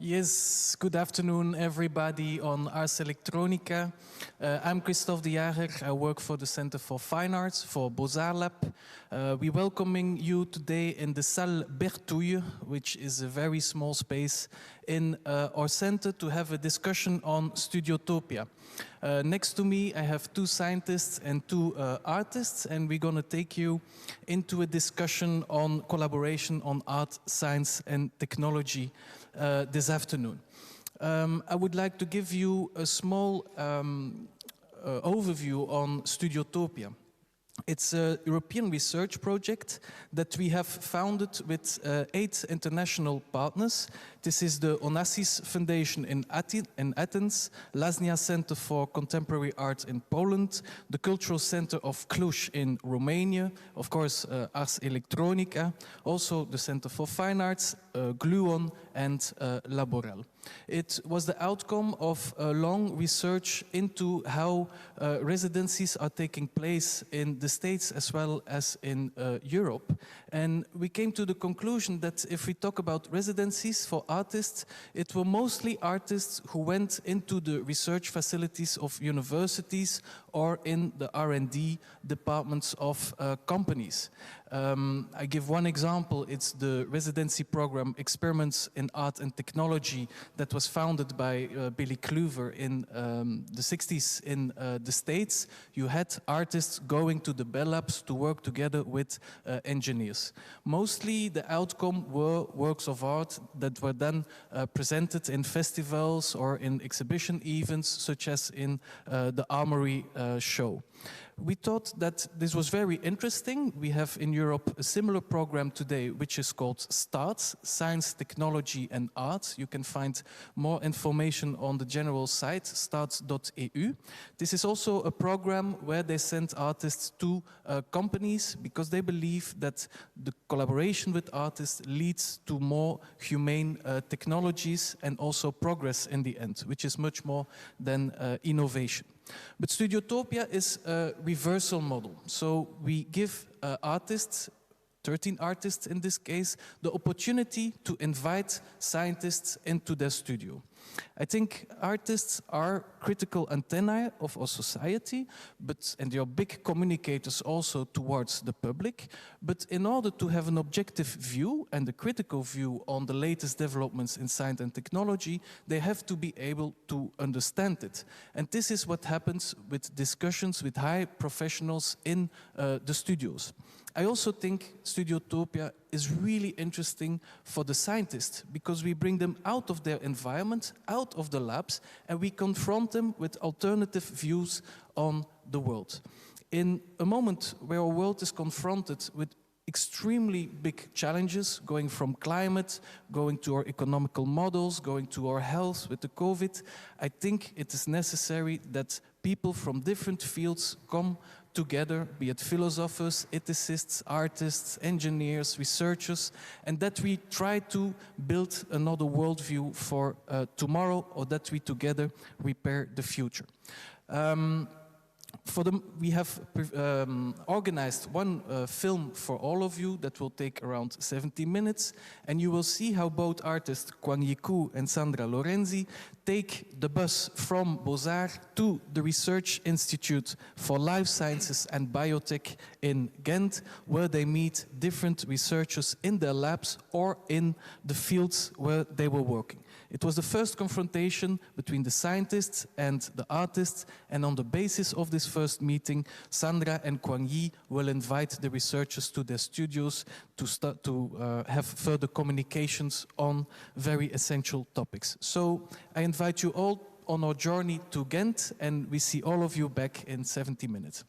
Yes, good afternoon everybody on Ars Electronica. I'm Christophe De Jaeger. I work for the Center for Fine Arts, for BOZAR Lab. We're welcoming you today in the Salle Bertouille, which is a very small space in our center to have a discussion on Studiotopia. Next to me, I have two scientists and two artists, and we're going to take you into a discussion on collaboration on art, science, and technology this afternoon. I would like to give you a small overview on Studiotopia. It's a European research project that we have founded with 8 international partners. This is the Onassis Foundation in Athens, Lasnia Center for Contemporary Art in Poland, the Cultural Center of Cluj in Romania, of course Ars Electronica, also the Center for Fine Arts, Gluon and Laborel. It was the outcome of a long research into how residencies are taking place in the States as well as in Europe. And we came to the conclusion that if we talk about residencies for artists, it were mostly artists who went into the research facilities of universities or in the R&D departments of companies. I give one example. It's the residency program Experiments in Art and Technology that was founded by Billy Kluver in the 60s in the States. You had artists going to the Bell Labs to work together with engineers. Mostly the outcome were works of art that were then presented in festivals or in exhibition events, such as in the Armory show. We thought that this was very interesting. We have in Europe a similar program today, which is called START, Science, Technology and Art. You can find more information on the general site, start.eu. This is also a program where they send artists to companies because they believe that the collaboration with artists leads to more humane technologies and also progress in the end, which is much more than innovation. But Studiotopia is a reversal model. So we give artists, 13 artists in this case, the opportunity to invite scientists into their studio. I think artists are critical antennae of our society, and they are big communicators also towards the public. But in order to have an objective view and a critical view on the latest developments in science and technology, they have to be able to understand it. And this is what happens with discussions with high professionals in the studios. I also think Studiotopia is really interesting for the scientists because we bring them out of their environment, out of the labs, and we confront them with alternative views on the world. In a moment where our world is confronted with extremely big challenges, going from climate, going to our economical models, going to our health with the COVID, I think it is necessary that people from different fields come together, be it philosophers, ethicists, artists, engineers, researchers, and that we try to build another worldview for tomorrow, or that we together repair the future. We have organized one film for all of you that will take around 70 minutes, and you will see how both artists Kuang-Yi Ku and Sandra Lorenzi take the bus from BOZAR to the Research Institute for Life Sciences and Biotech in Ghent, where they meet different researchers in their labs or in the fields where they were working. It was the first confrontation between the scientists and the artists, and on the basis of this first meeting, Sandra and Kuang-Yi will invite the researchers to their studios to start to have further communications on very essential topics. So I invite you all on our journey to Ghent, and we see all of you back in 70 minutes.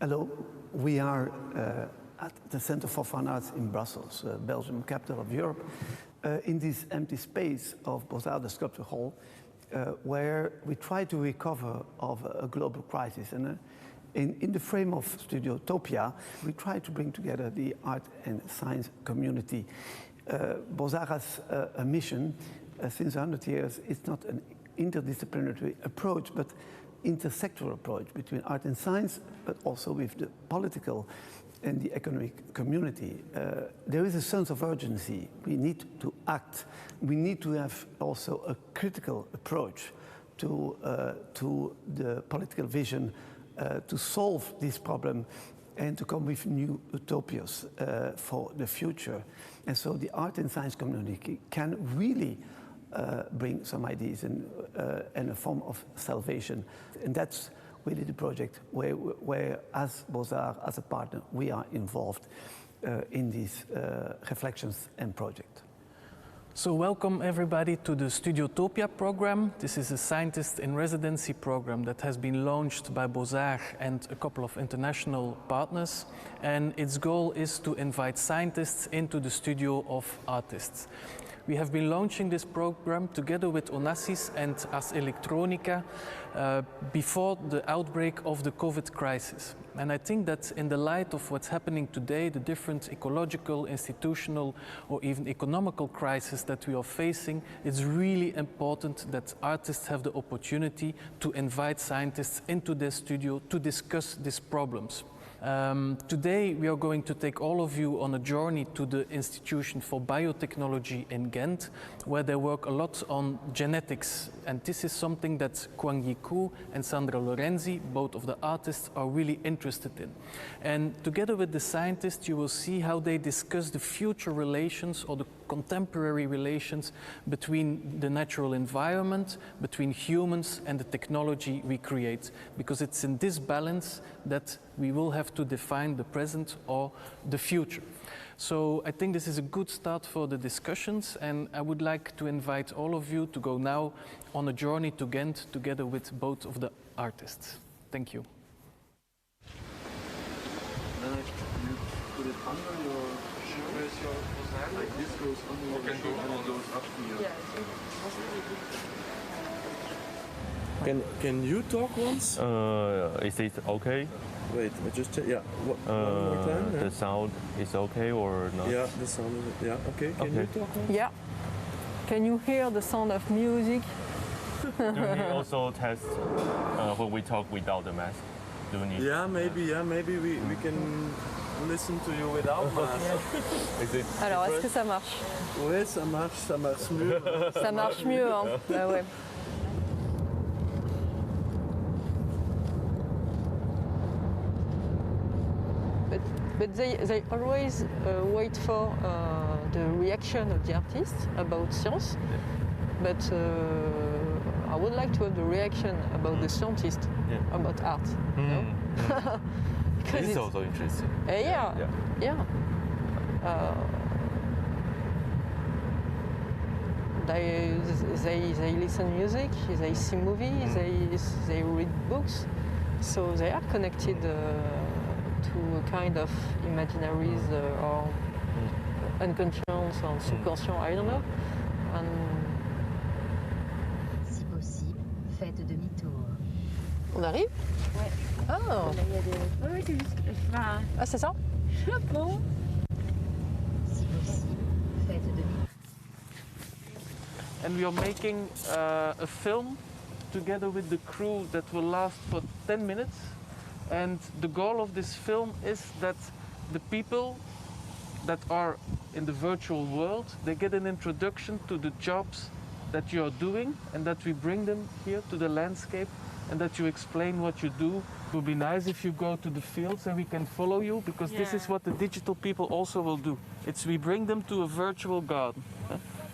Hello, we are at the Center for Fine Arts in Brussels, Belgium, capital of Europe. In this empty space of BOZAR, the Sculpture Hall, where we try to recover of a global crisis. And in the frame of Studiotopia, we try to bring together the art and science community. BOZAR has a mission since 100 years. It's not an interdisciplinary approach, but intersectoral approach between art and science, but also with the political and the economic community. There is a sense of urgency. We need to act. We need to have also a critical approach to the political vision to solve this problem and to come with new utopias for the future. And so the art and science community can really bring some ideas and a form of salvation. And that's really the project where as BOZAR, as a partner, we are involved in these reflections and project. So welcome everybody to the Studiotopia Program. This is a scientist in residency program that has been launched by BOZAR and a couple of international partners. And its goal is to invite scientists into the studio of artists. We have been launching this program together with Onassis and as Electronica before the outbreak of the COVID crisis. And I think that in the light of what's happening today, the different ecological, institutional, or even economical crises that we are facing, it's really important that artists have the opportunity to invite scientists into their studio to discuss these problems. Today we are going to take all of you on a journey to the Institution for Biotechnology in Ghent, where they work a lot on genetics. And this is something that Kuang-Yi Ku and Sandra Lorenzi, both of the artists, are really interested in. And together with the scientists, you will see how they discuss the future relations or the contemporary relations between the natural environment, between humans and the technology we create. Because it's in this balance that we will have to define the present or the future. So I think this is a good start for the discussions, and I would like to invite all of you to go now on a journey to Ghent together with both of the artists. Thank you. Then you put it under your like this goes under your shirt and it goes up here. Can you talk once? Is it okay? Wait, I just check. Yeah, one more time. The sound is okay or not? Yeah, the sound is yeah. Okay, can you talk once? Yeah. Can you hear the sound of music? Do we also test when we talk without the mask? Do we need? Yeah, maybe we can listen to you without mask. Is it? Alors, est-ce que ça marche? Oui, ça marche mieux. Ça marche mieux, hein? Bah ouais. But they always wait for the reaction of the artist about science. But I would like to have the reaction about the scientist about art. No? This is also interesting. Yeah. They listen music, they see movies, they read books, so they are connected to a kind of imaginaries or unconscious or subconscious, I don't know. And si possible, faites demi-tour. on arrive? Ouais. Oh. Là, il y a des... Oui, c'est juste... Enfin, Ah, c'est ça? chapeau. Si possible, faites demi-tour. And we are making a film together with the crew that will last for 10 minutes. And the goal of this film is that the people that are in the virtual world, they get an introduction to the jobs that you are doing, and that we bring them here to the landscape and that you explain what you do. It would be nice if you go to the fields and we can follow you, because this is what the digital people also will do. It's we bring them to a virtual garden.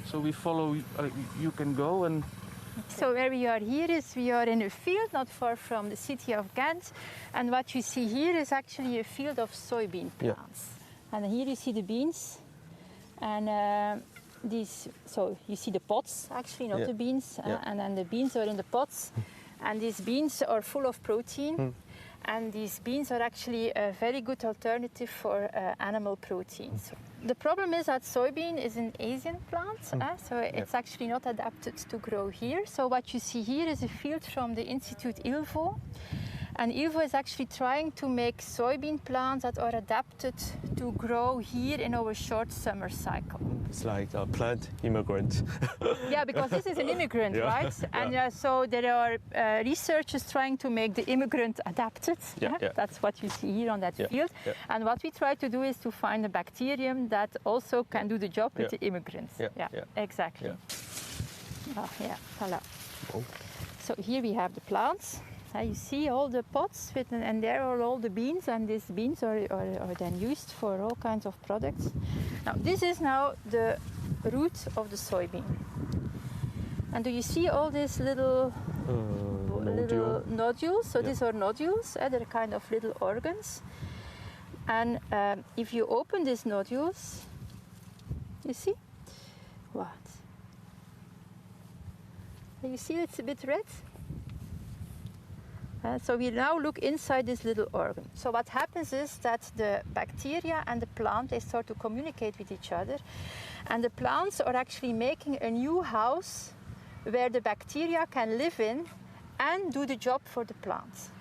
So we follow, you can go and... So where we are here is we are in a field not far from the city of Ghent, and what you see here is actually a field of soybean plants. Yeah. And here you see the beans, and these. So you see the pods actually, not the beans, and then the beans are in the pods, and these beans are full of protein, And these beans are actually a very good alternative for animal proteins. The problem is that soybean is an Asian plant, so it's actually not adapted to grow here. So what you see here is a field from the Institute ILVO. And ILVO is actually trying to make soybean plants that are adapted to grow here in our short summer cycle. It's like a plant immigrant. Yeah, because this is an immigrant, right? And so there are researchers trying to make the immigrant adapted. That's what you see here on that field. And what we try to do is to find a bacterium that also can do the job with the immigrants. Exactly. Voilà. So here we have the plants. You see all the pots and there are all the beans, and these beans are then used for all kinds of products. Now this is now the root of the soybean. And do you see all these little nodules? So these are nodules, they're kind of little organs. And if you open these nodules, you see? What? You see it's a bit red? So we now look inside this little organ. So what happens is that the bacteria and the plant, they start to communicate with each other. And the plants are actually making a new house where the bacteria can live in and do the job for the plants.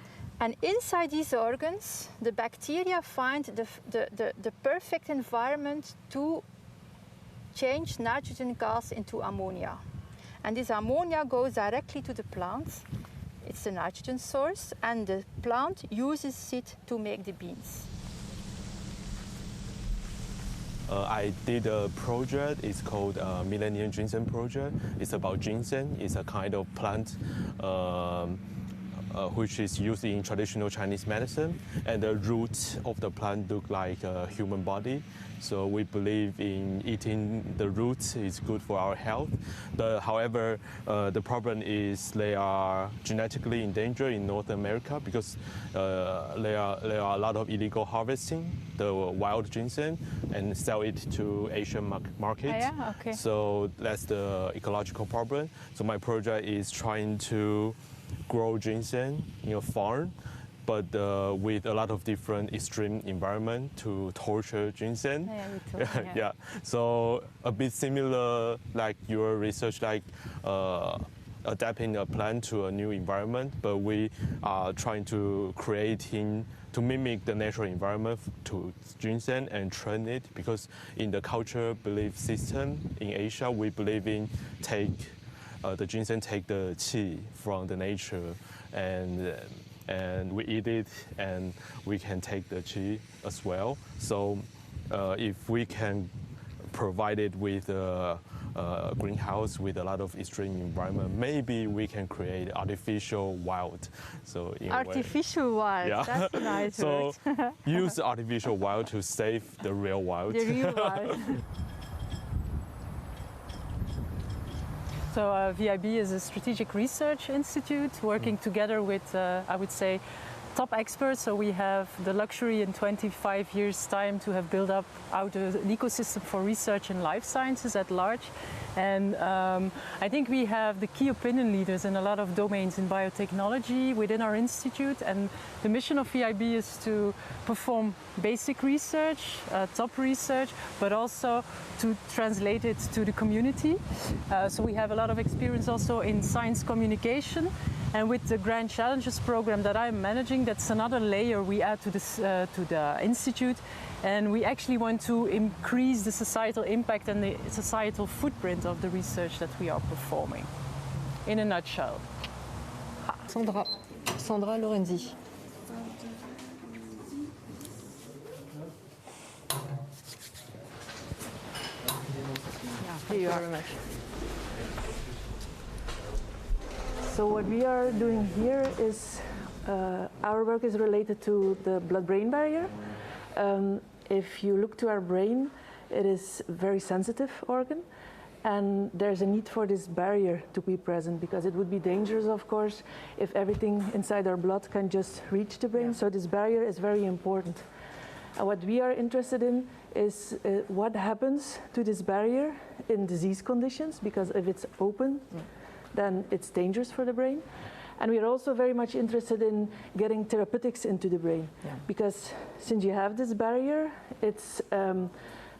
And inside these organs, the bacteria find the perfect environment to change nitrogen gas into ammonia. And this ammonia goes directly to the plants. It's the nitrogen source, and the plant uses it to make the beans. I did a project, it's called Millennium Ginseng Project. It's about ginseng. It's a kind of plant which is used in traditional Chinese medicine, and the roots of the plant look like a human body. So we believe in eating the roots is good for our health. However, the problem is they are genetically endangered in North America because there are a lot of illegal harvesting the wild ginseng and sell it to Asian markets. So that's the ecological problem. So my project is trying to grow ginseng in a farm, but with a lot of different extreme environment to torture ginseng. So a bit similar like your research, like adapting a plant to a new environment, but we are trying to to mimic the natural environment to ginseng and train it, because in the culture belief system in Asia, we believe in the ginseng take the qi from the nature, and we eat it, and we can take the qi as well. So if we can provide it with a greenhouse with a lot of extreme environment, maybe we can create artificial wild. So artificial wild, that's a nice word. So use artificial wild to save the real wild. The real wild. So VIB is a strategic research institute working together with, I would say, top experts. So we have the luxury in 25 years' time to have built up out an ecosystem for research in life sciences at large. And I think we have the key opinion leaders in a lot of domains in biotechnology within our institute. And the mission of VIB is to perform basic research, top research, but also to translate it to the community. So we have a lot of experience also in science communication. And with the Grand Challenges program that I'm managing, that's another layer we add to the institute. And we actually want to increase the societal impact and the societal footprint of the research that we are performing. In a nutshell. Sandra Lorenzi. Thank you very much. So what we are doing here is, our work is related to the blood-brain barrier. If you look to our brain, it is a very sensitive organ, and there's a need for this barrier to be present, because it would be dangerous, of course, if everything inside our blood can just reach the brain. So this barrier is very important. And what we are interested in is what happens to this barrier in disease conditions, because if it's open, then it's dangerous for the brain. And we're also very much interested in getting therapeutics into the brain, because since you have this barrier, it's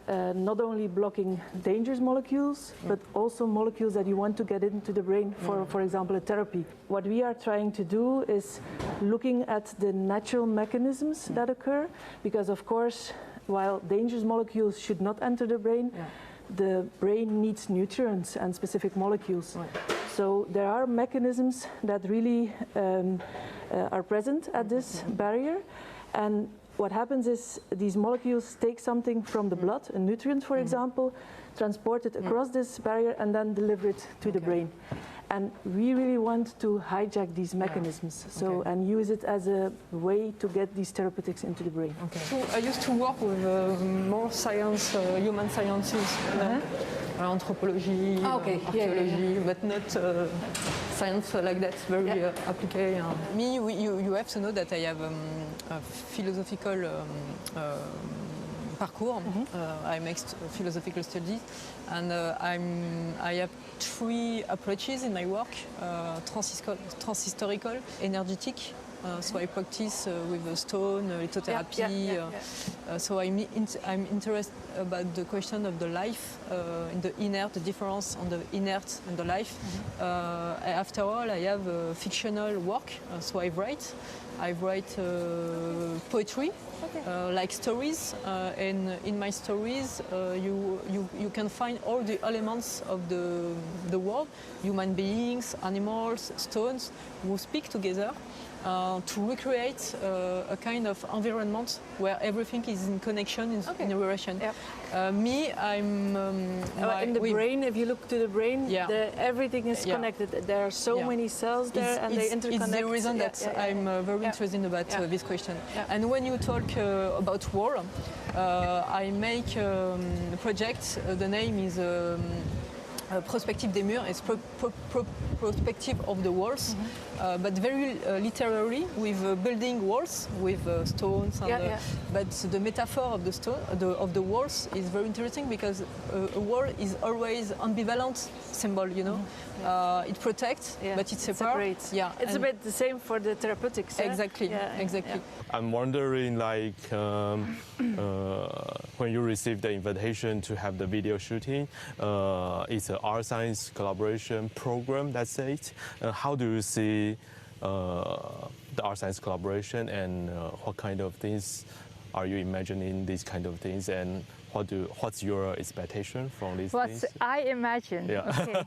not only blocking dangerous molecules, but also molecules that you want to get into the brain for example, a therapy. What we are trying to do is looking at the natural mechanisms that occur, because of course, while dangerous molecules should not enter the brain, the brain needs nutrients and specific molecules. So there are mechanisms that really are present at this barrier, and what happens is these molecules take something from the blood, a nutrient for example, transport it across this barrier and then deliver it to the brain. And we really want to hijack these mechanisms, and use it as a way to get these therapeutics into the brain. So I used to work with more science, human sciences, anthropology, archaeology, but not science like that, very appliqué. Me, you have to know that I have a philosophical parcours. I make philosophical studies, and I have three approaches in my work: transhistorical, energetic. So I practice with the stone, lithotherapy. So I'm interested about the question of the life, in the inert, the difference on the inert and the life. After all, I have fictional work. So I write poetry. Like stories, and in my stories you can find all the elements of the world, human beings, animals, stones, who speak together to recreate a kind of environment where everything is in connection, in a relation. Me, I'm in the brain. If you look to the brain, everything is connected. There are so many cells there, and they interconnect. It's the reason that I'm very interested about this question. And when you talk about war, I make a project. The name is Prospective des murs. It's perspective of the walls, but very literally, with building walls with stones. And, but the metaphor of the stone, of the walls, is very interesting, because a wall is always ambivalent symbol. You know, it protects, but it separates. It's a bit the same for the therapeutics. Exactly. Exactly. I'm wondering, like, when you received the invitation to have the video shooting, it's an art science collaboration program, that's it. How do you see the art science collaboration, and what kind of things are you imagining, these kind of things, and what's your expectation from these things? What I imagine. Okay.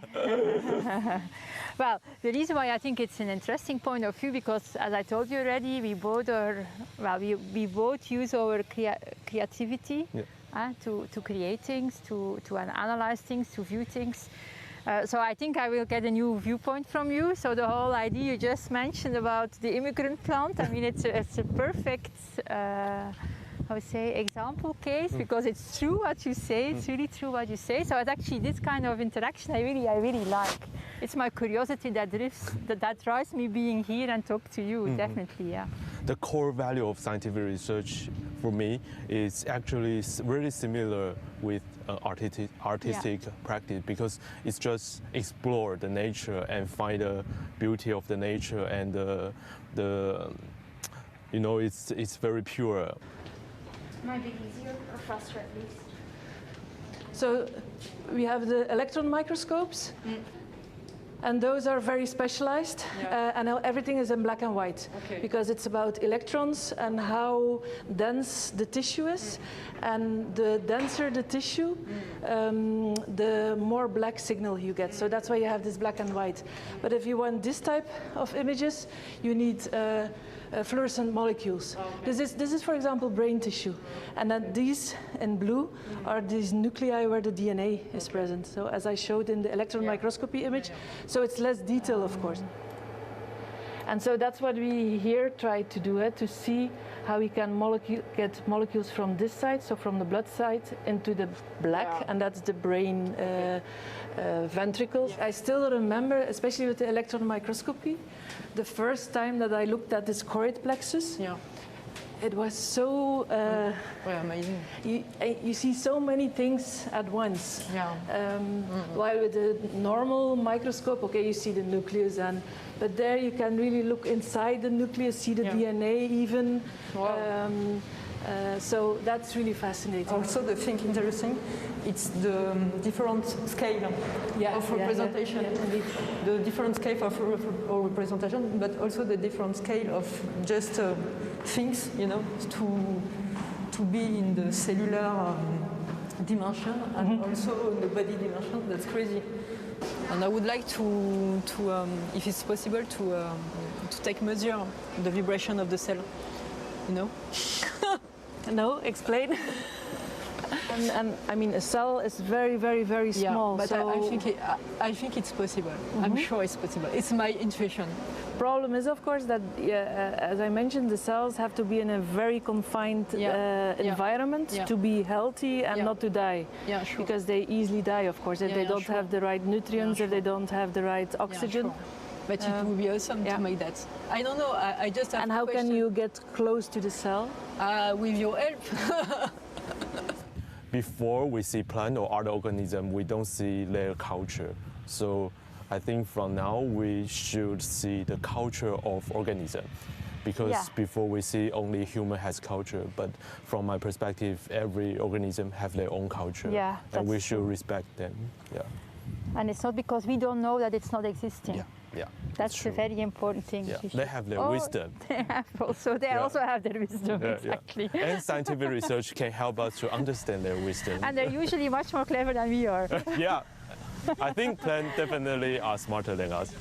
Well, the reason why I think it's an interesting point of view, because as I told you already, we both use our creativity to create things, to analyze things, to view things. So I think I will get a new viewpoint from you. So the whole idea you just mentioned about the immigrant plant, I mean, it's a perfect I would say example case, because it's true what you say, it's really true what you say. So it's actually this kind of interaction I really like. It's my curiosity that drives me being here and talk to you, definitely, The core value of scientific research for me is actually really similar with artistic practice, because it's just explore the nature and find the beauty of the nature, and you know, it's very pure. Might be easier or faster at least. So we have the electron microscopes, and those are very specialized, and everything is in black and white, because it's about electrons and how dense the tissue is, and the denser the tissue, the more black signal you get. So that's why you have this black and white. But if you want this type of images, you need fluorescent molecules. This is, for example, brain tissue, and then these in blue are these nuclei where the DNA is present. So as I showed in the electron microscopy image, so it's less detail, of course. And so that's what we here try to do, to see how we can get molecules from this side, so from the blood side, into the black, and that's the brain ventricles. I still remember, especially with the electron microscopy, the first time that I looked at this choroid plexus, It was so amazing. You see so many things at once. Yeah. While with a normal microscope, okay, you see the nucleus, but there you can really look inside the nucleus, see the DNA even. Wow. So that's really fascinating. Also, the thing interesting, it's the different scale of representation. The different scale of representation, but also the different scale of just things, you know, to be in the cellular dimension and also in the body dimension. That's crazy. And I would like to if it's possible, to take measure the vibration of the cell. You know. No, explain. and I mean, a cell is very, very, very small. But so I think it's possible. I'm sure it's possible. It's my intuition. Problem is, of course, that as I mentioned, the cells have to be in a very confined environment to be healthy and not to die. Yeah, sure. Because they easily die, of course, if they don't have the right nutrients, if they don't have the right oxygen. Yeah, sure. But it would be awesome to make that. I don't know. I just have. And how can you get close to the cell? With your help. Before we see plant or other organism, we don't see their culture. So I think from now we should see the culture of organism. Because before we see only human has culture, but from my perspective, every organism have their own culture. Yeah, and we should respect them. Yeah. And it's not because we don't know that it's not existing. Yeah, that's a very important thing. Yeah. They have their wisdom. They also have their wisdom, exactly. Yeah. And scientific research can help us to understand their wisdom. And they're usually much more clever than we are. Yeah, I think plants definitely are smarter than us.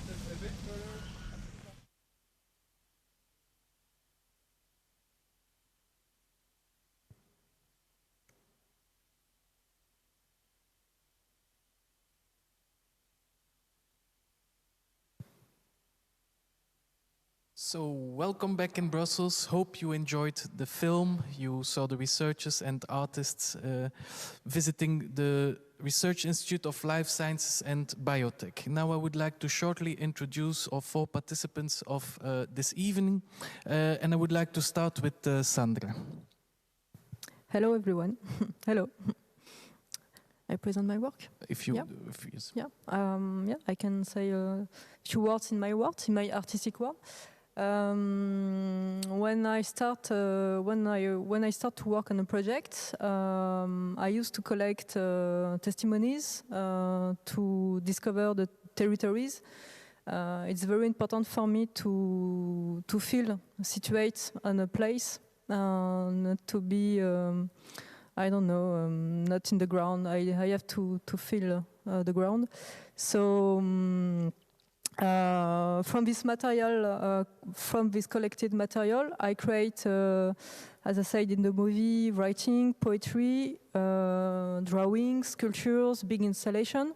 So, welcome back in Brussels. Hope you enjoyed the film. You saw the researchers and artists visiting the Research Institute of Life Sciences and Biotech. Now I would like to shortly introduce our 4 participants of this evening. And I would like to start with Sandra. Hello everyone. Hello. I present my work. If you, I can say a few words in my artistic work. When I start to work on a project, I used to collect testimonies to discover the territories. It's very important for me to feel situate on a place, not to be not in the ground. I have to feel the ground. So. From this material, from this collected material, I create, as I said in the movie, writing, poetry, drawing, sculptures, big installation,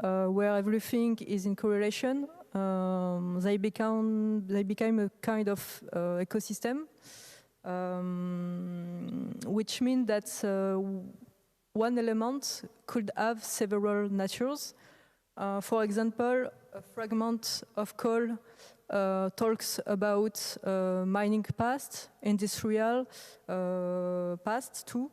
where everything is in correlation. They became a kind of ecosystem, which means that one element could have several natures. For example, a fragment of coal talks about mining past, industrial past too,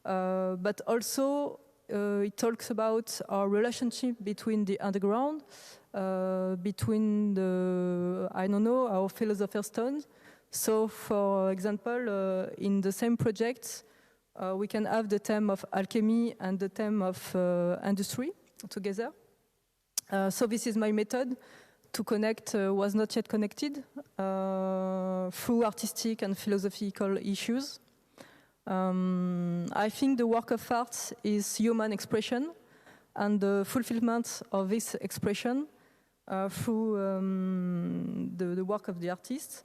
but also it talks about our relationship between the underground, between our philosopher's stone. So, for example, in the same project, we can have the theme of alchemy and the theme of industry together. So this is my method to connect was not yet connected through artistic and philosophical issues. I think the work of art is human expression and the fulfillment of this expression through the work of the artist.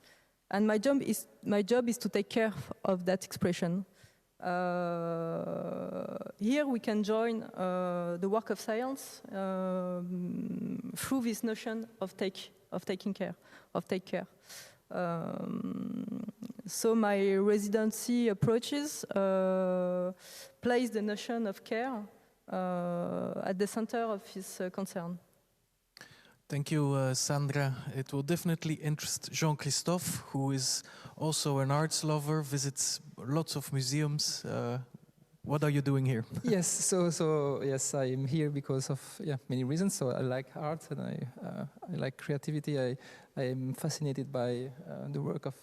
And my job is to take care of that expression. Here we can join the work of science through this notion of take care. So my residency approaches place the notion of care at the center of his concern. Thank you, Sandra. It will definitely interest Jean-Christophe, who is also an arts lover, visits lots of museums. What are you doing here? Yes, so yes, I am here because of many reasons. So I like art and I like creativity. I am fascinated by the work of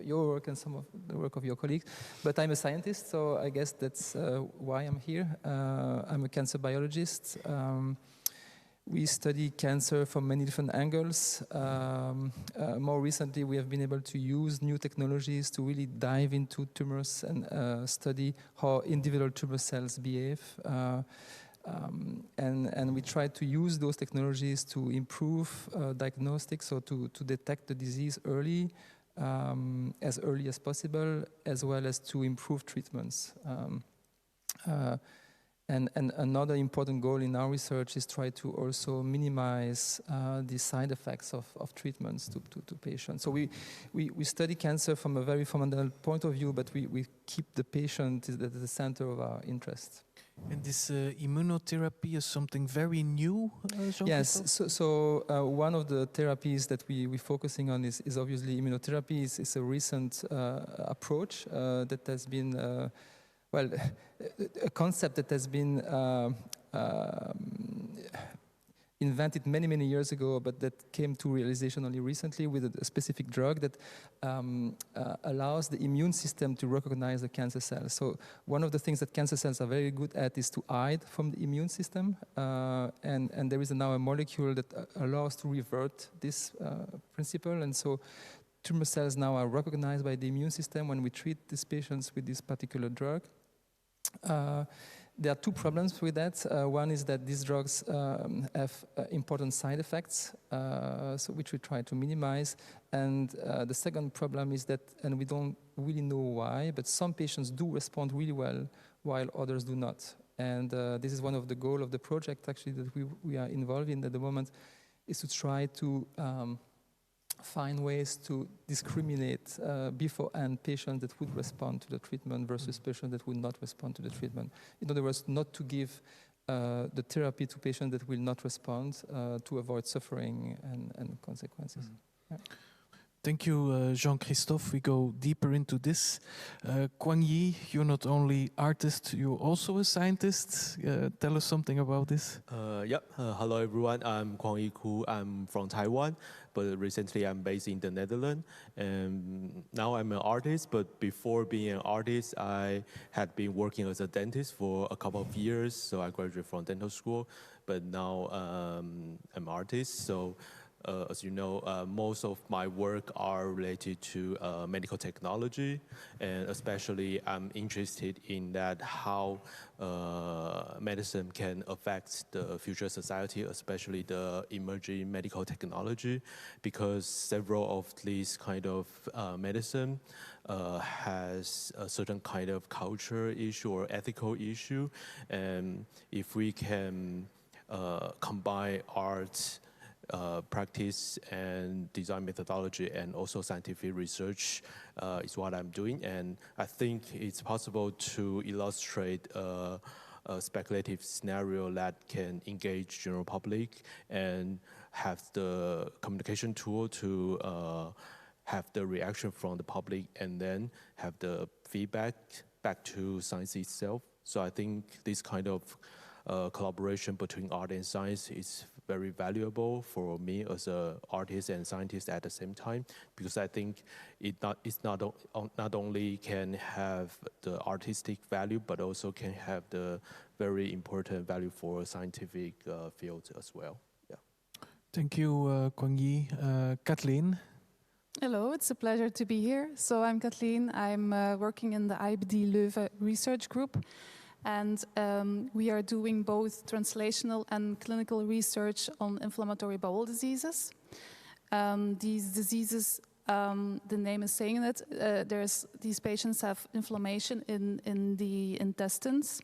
your work and some of the work of your colleagues. But I'm a scientist, so I guess that's why I'm here. I'm a cancer biologist. We study cancer from many different angles. More recently, we have been able to use new technologies to really dive into tumors and study how individual tumor cells behave. And we try to use those technologies to improve diagnostics, so to detect the disease early, as early as possible, as well as to improve treatments. And another important goal in our research is try to also minimize the side effects of treatments to patients. So we study cancer from a very fundamental point of view, but we keep the patient at the center of our interest. And this immunotherapy is something very new, Yes, so one of the therapies that we're focusing on is obviously immunotherapy. It's a recent approach that has been a concept that has been invented many years ago, but that came to realization only recently with a specific drug that allows the immune system to recognize the cancer cells. So one of the things that cancer cells are very good at is to hide from the immune system, and there is now a molecule that allows to revert this principle, and so tumor cells now are recognized by the immune system when we treat these patients with this particular drug. There are two problems with that. One is that these drugs have important side effects, which we try to minimize. And the second problem is that, and we don't really know why, but some patients do respond really well while others do not. And this is one of the goals of the project, actually, that we are involved in at the moment, is to try to find ways to discriminate beforehand patients that would respond to the treatment versus patients that would not respond to the treatment. In other words, not to give the therapy to patients that will not respond to avoid suffering and consequences. Yeah. Thank you, Jean-Christophe. We go deeper into this. Kuang-Yi, you're not only artist, you're also a scientist. Tell us something about this. Hello, everyone. I'm Kuang-Yi Ku. I'm from Taiwan, but recently I'm based in the Netherlands. And now I'm an artist, but before being an artist, I had been working as a dentist for a couple of years. So I graduated from dental school, but now I'm an artist. So as you know, most of my work are related to medical technology, and especially I'm interested in that how medicine can affect the future society, especially the emerging medical technology, because several of these kind of medicine has a certain kind of culture issue or ethical issue, and if we can combine art, practice and design methodology and also scientific research is what I'm doing, and I think it's possible to illustrate a speculative scenario that can engage general public and have the communication tool to have the reaction from the public and then have the feedback back to science itself. So I think this kind of collaboration between art and science is very valuable for me as an artist and scientist at the same time, because I think it's not only can have the artistic value, but also can have the very important value for scientific fields as well. Yeah. Thank you, Kuang-Yi. Kathleen. Hello, it's a pleasure to be here. So I'm Kathleen. I'm working in the IBD Leuven research group. And we are doing both translational and clinical research on inflammatory bowel diseases. These diseases, the name is saying it, these patients have inflammation in the intestines.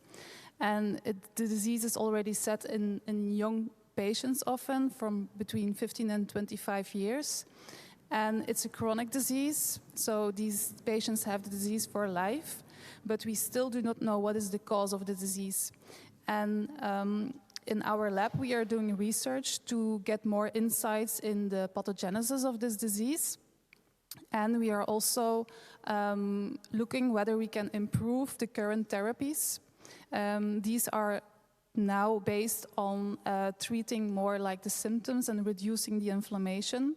And the disease is already set in young patients, often from between 15 and 25 years. And it's a chronic disease, so these patients have the disease for life. But we still do not know what is the cause of the disease. And in our lab, we are doing research to get more insights in the pathogenesis of this disease. And we are also looking whether we can improve the current therapies. These are now based on treating more like the symptoms and reducing the inflammation.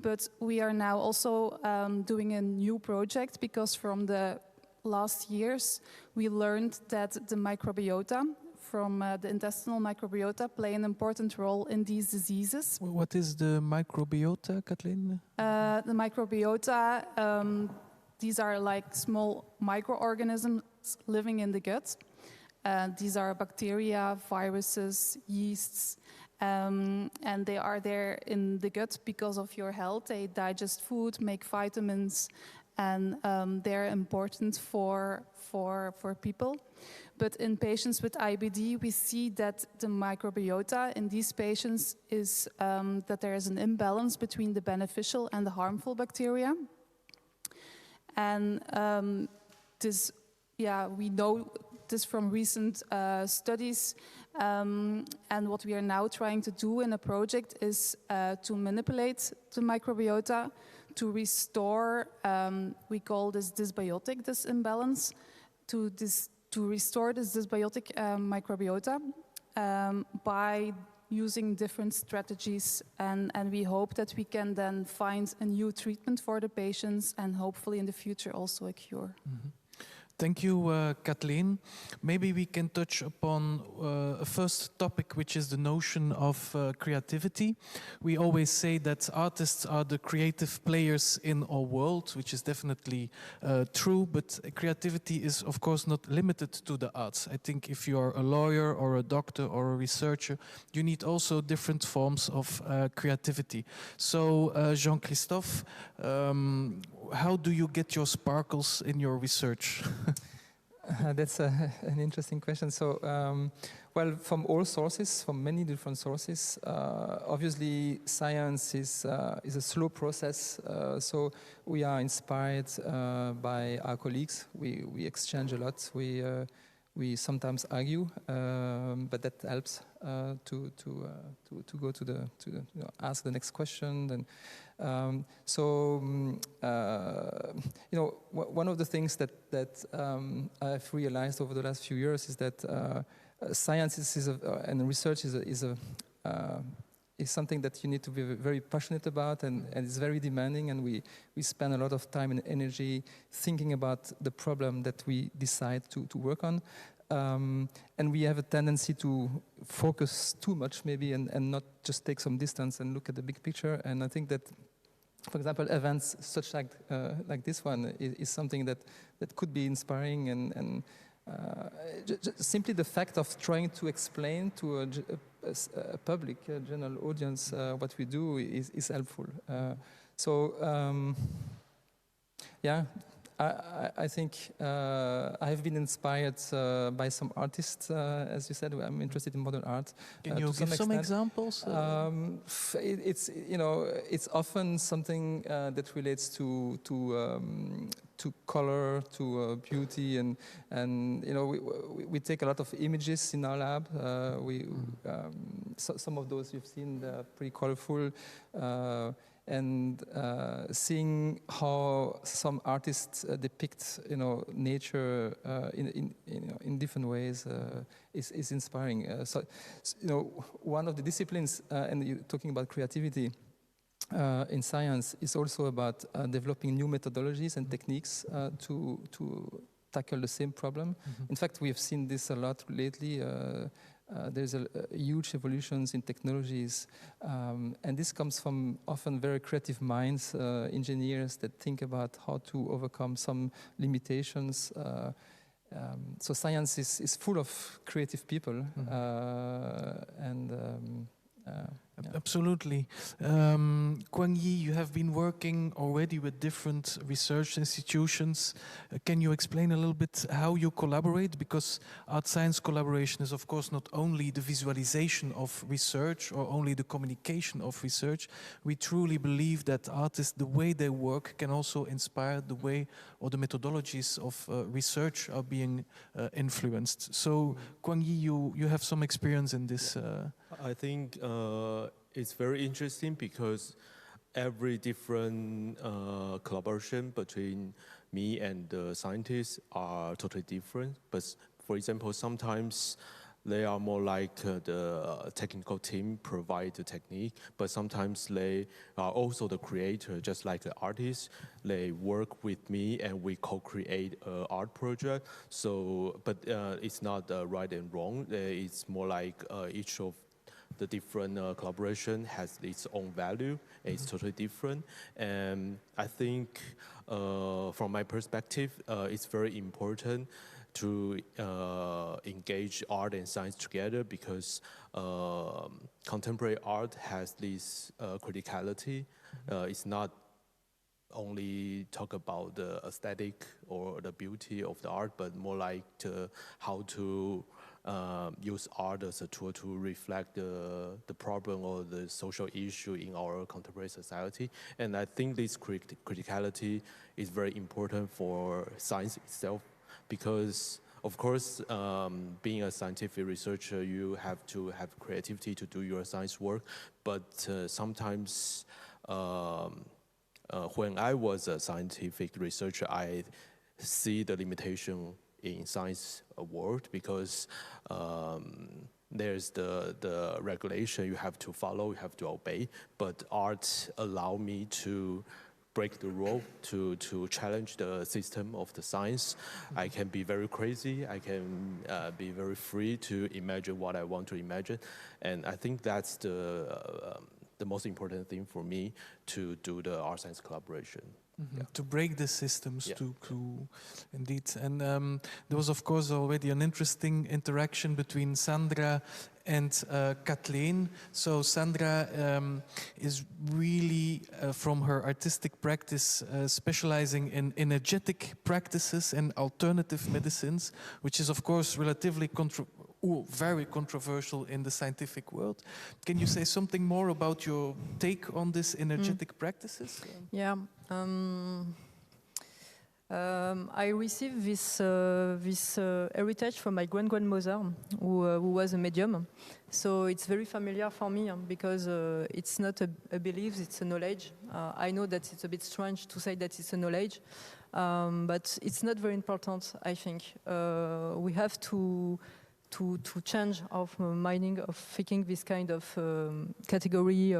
But we are now also doing a new project because from the last years we learned that the microbiota from the intestinal microbiota play an important role in these diseases. What is the microbiota, Kathleen? The microbiota, these are like small microorganisms living in the gut. These are bacteria, viruses, yeasts, and they are there in the gut because of your health. They digest food, make vitamins, and they're important for people. But in patients with IBD, we see that the microbiota in these patients is that there is an imbalance between the beneficial and the harmful bacteria. And we know this from recent studies. And what we are now trying to do in a project is to manipulate the microbiota to restore, we call this dysbiotic, this imbalance, to restore this dysbiotic microbiota by using different strategies, and we hope that we can then find a new treatment for the patients and hopefully in the future also a cure. Mm-hmm. Thank you, Kathleen. Maybe we can touch upon a first topic, which is the notion of creativity. We always say that artists are the creative players in our world, which is definitely true, but creativity is, of course, not limited to the arts. I think if you are a lawyer or a doctor or a researcher, you need also different forms of creativity. So, Jean-Christophe, how do you get your sparkles in your research? That's an interesting question. So, well, from all sources, from many different sources, obviously science is a slow process. So we are inspired by our colleagues. We exchange a lot. We sometimes argue, but that helps to go to ask the next question. And one of the things that I've realized over the last few years is that science and research is something that you need to be very passionate about, and it's very demanding, and we spend a lot of time and energy thinking about the problem that we decide to work on. And we have a tendency to focus too much maybe and not just take some distance and look at the big picture. And I think that, for example, events such like this one is something that could be inspiring, and simply the fact of trying to explain to a public, general audience what we do is helpful. I think I have been inspired by some artists, as you said. I'm interested in modern art. Can you give some examples? It's often something that relates to color, to beauty, and we take a lot of images in our lab. Some of those you've seen, they're pretty colorful. And seeing how some artists depict, nature in different ways is inspiring. One of the disciplines, and you're talking about creativity in science, is also about developing new methodologies and techniques to tackle the same problem. Mm-hmm. In fact, we have seen this a lot lately. There's a huge evolutions in technologies, and this comes from often very creative minds, engineers that think about how to overcome some limitations. So science is full of creative people, mm-hmm. Absolutely. Kuang-Yi, you have been working already with different research institutions. Can you explain a little bit how you collaborate? Because art-science collaboration is, of course, not only the visualization of research or only the communication of research. We truly believe that artists, the way they work, can also inspire the way or the methodologies of research are being influenced. So, Kuang-Yi, you have some experience in this. I think it's very interesting because every different collaboration between me and the scientists are totally different. But for example, sometimes they are more like the technical team provide the technique, but sometimes they are also the creator, just like the artist. They work with me and we co-create an art project. So, but it's not right and wrong. It's more like each of the different collaboration has its own value. It's totally different. And I think from my perspective, it's very important to engage art and science together because contemporary art has this criticality. It's not only talk about the aesthetic or the beauty of the art, but more like how to use art as a tool to reflect the problem or the social issue in our contemporary society. And I think this criticality is very important for science itself because, of course, being a scientific researcher, you have to have creativity to do your science work. But sometimes when I was a scientific researcher, I see the limitation in science world because there's the regulation you have to follow, you have to obey. But art allow me to break the rule, to challenge the system of the science. I can be very crazy. I can be very free to imagine what I want to imagine. And I think that's the most important thing for me to do the art science collaboration. Yeah. To break the systems, to indeed. And there was, of course, already an interesting interaction between Sandra and Kathleen. So Sandra is really, from her artistic practice, specializing in energetic practices and alternative medicines, which is, of course, relatively very controversial in the scientific world. Can you say something more about your take on this energetic practices? Yeah. I received this heritage from my grandmother, who was a medium. So it's very familiar for me because it's not a belief, it's a knowledge. I know that it's a bit strange to say that it's a knowledge, but it's not very important, I think. We have to change our meaning of thinking this kind of category.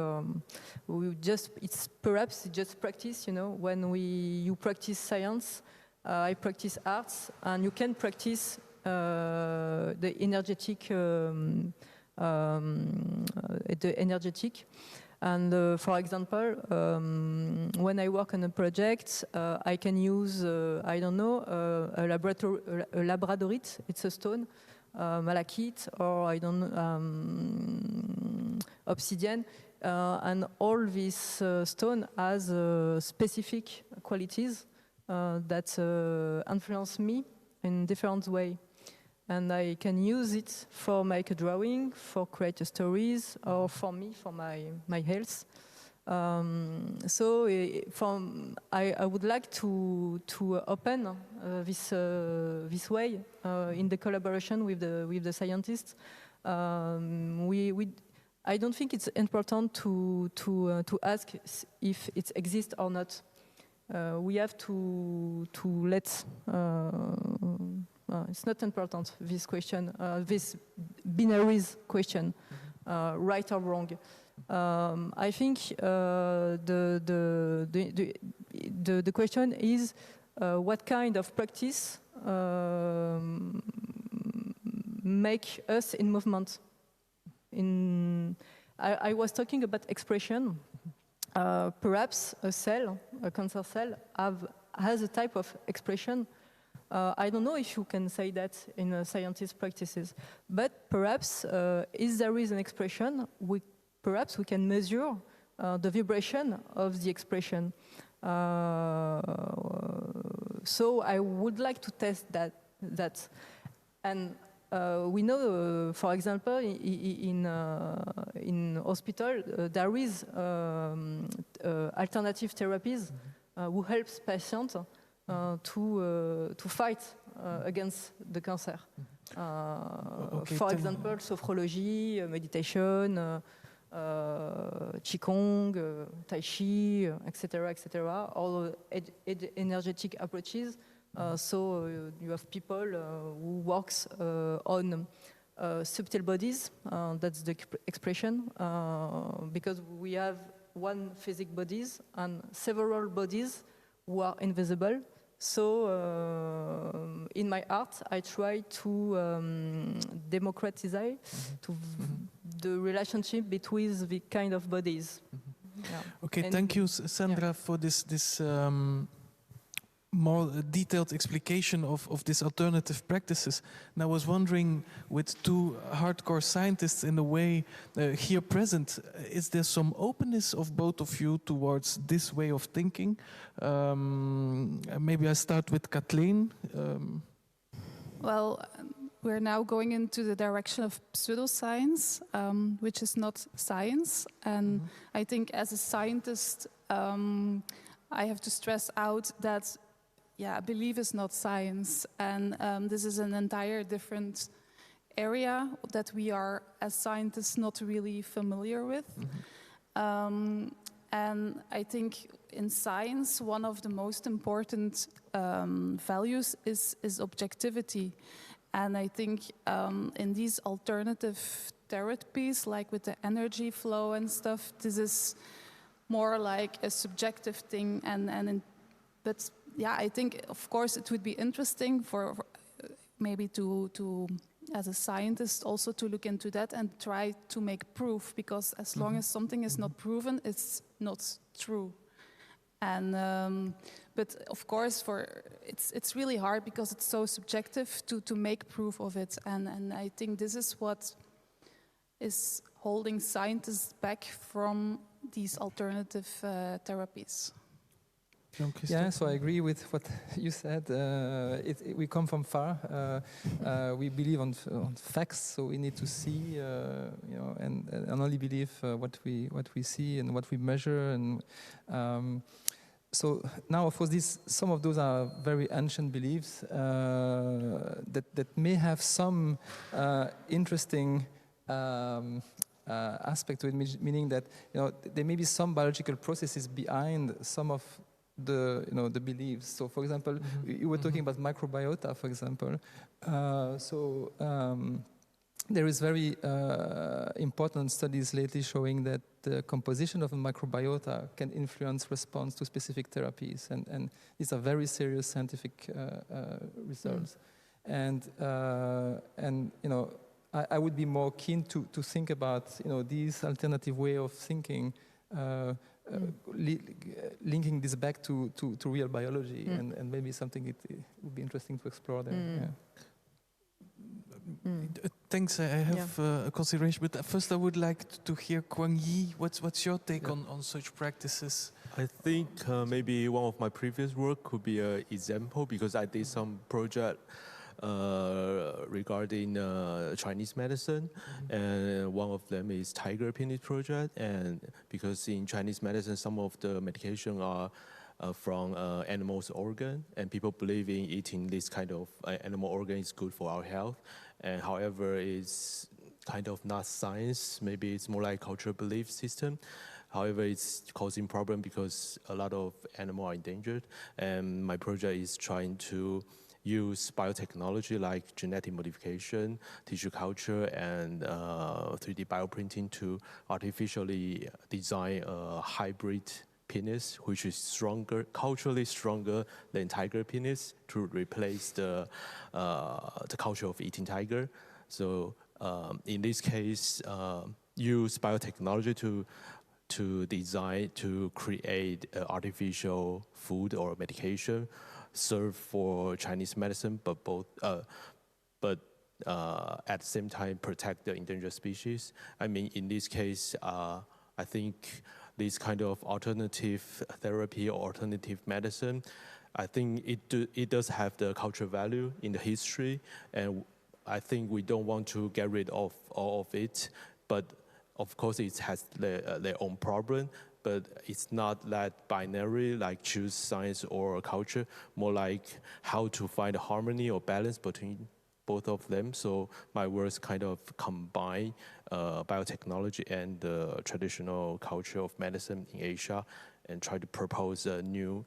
It's perhaps just practice, you know. When you practice science, I practice arts, and you can practice the energetic. And for example, when I work on a project, I can use I don't know a labradorite. It's a stone. Malachite, or I don't obsidian, and all this stone has specific qualities that influence me in different way, and I can use it for make a drawing, for create stories, or for me, for my health. So I would like to open this way in the collaboration with the scientists. I don't think it's important to ask if it exists or not. We have to let. It's not important, this question, this binaries question, right or wrong. I think the question is what kind of practice make us in movement. I was talking about expression. Perhaps a cancer cell, has a type of expression. I don't know if you can say that in scientist practices, but perhaps if there is an expression, we perhaps we can measure the vibration of the expression. So I would like to test that. And we know, for example, in hospital, there is alternative therapies who helps patients to fight against the cancer. For example, sophrology, meditation, Qigong, Tai Chi, etc., etc. All energetic approaches. So you have people who works on subtle bodies. That's the expression, because we have one physical bodies and several bodies who are invisible. So in my art, I try to democratize the relationship between the kind of bodies. Yeah. Okay, And thank you, Sandra, for this more detailed explication of these alternative practices. And I was wondering, with two hardcore scientists in a way here present, is there some openness of both of you towards this way of thinking? Maybe I start with Kathleen. Well, we're now going into the direction of pseudoscience, which is not science. And I think as a scientist, I have to stress out that belief is not science, and this is an entire different area that we are, as scientists, not really familiar with. And I think in science, one of the most important values is objectivity. And I think in these alternative therapies, like with the energy flow and stuff, this is more like a subjective thing. But yeah, I think, of course, it would be interesting for maybe to, as a scientist, also to look into that and try to make proof, because as long as something is not proven, it's not true. And but of course, it's really hard because it's so subjective to make proof of it. And I think this is what is holding scientists back from these alternative therapies. Yeah, so I agree with what you said. We come from far. We believe on facts, so we need to see, and only believe what we see and what we measure. And so now, of course, some of those are very ancient beliefs that may have some interesting aspect to it, meaning that there may be some biological processes behind some of the beliefs. So, for example, you were talking about microbiota, for example. There is very important studies lately showing that the composition of a microbiota can influence response to specific therapies, and these are very serious scientific results. And I would be more keen to think about these alternative way of thinking. Linking this back to real biology, and maybe something it would be interesting to explore there. Thanks, I have a consideration, but first I would like to hear Kuang-Yi. What's your take on such practices? I think maybe one of my previous work could be an example, because I did some project regarding Chinese medicine, and one of them is tiger penis project. And because in Chinese medicine, some of the medication are from animals' organ, and people believe in eating this kind of animal organ is good for our health. And however, it's kind of not science. Maybe it's more like cultural belief system. However, it's causing problem because a lot of animals are endangered. And my project is trying to use biotechnology like genetic modification, tissue culture, and 3D bioprinting to artificially design a hybrid penis, which is stronger, culturally stronger than tiger penis, to replace the culture of eating tiger. So in this case, use biotechnology to design, to create artificial food or medication served for Chinese medicine, but at the same time protect the endangered species. I mean, in this case, I think this kind of alternative therapy or alternative medicine, I think it does have the cultural value in the history, and I think we don't want to get rid of all of it, but of course it has their own problem, but it's not that binary, like choose science or culture, more like how to find a harmony or balance between both of them. So my works kind of combine biotechnology and the traditional culture of medicine in Asia, and try to propose a new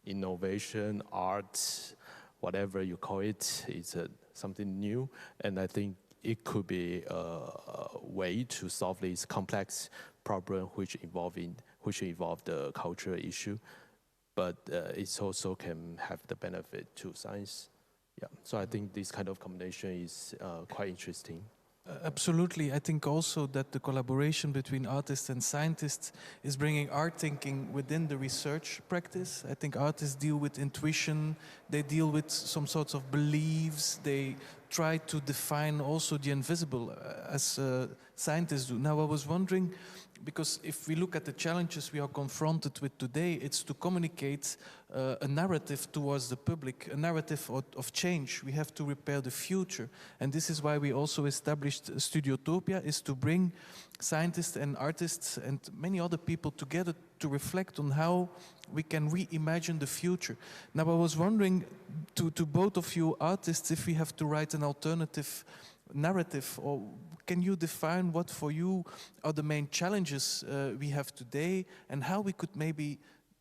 innovation, art, whatever you call it. It's something new, and I think it could be a way to solve this complex problem which involve the cultural issue, but it also can have the benefit to science. Yeah, so I think this kind of combination is quite interesting. Absolutely. I think also that the collaboration between artists and scientists is bringing art thinking within the research practice. I think artists deal with intuition, they deal with some sorts of beliefs, they try to define also the invisible as scientists do. Now I was wondering, because if we look at the challenges we are confronted with today, it's to communicate a narrative towards the public, a narrative of change. We have to repair the future. And this is why we also established Studiotopia, is to bring scientists and artists and many other people together to reflect on how we can reimagine the future. Now I was wondering to both of you artists, if we have to write an alternative narrative, or can you define what for you are the main challenges we have today and how we could maybe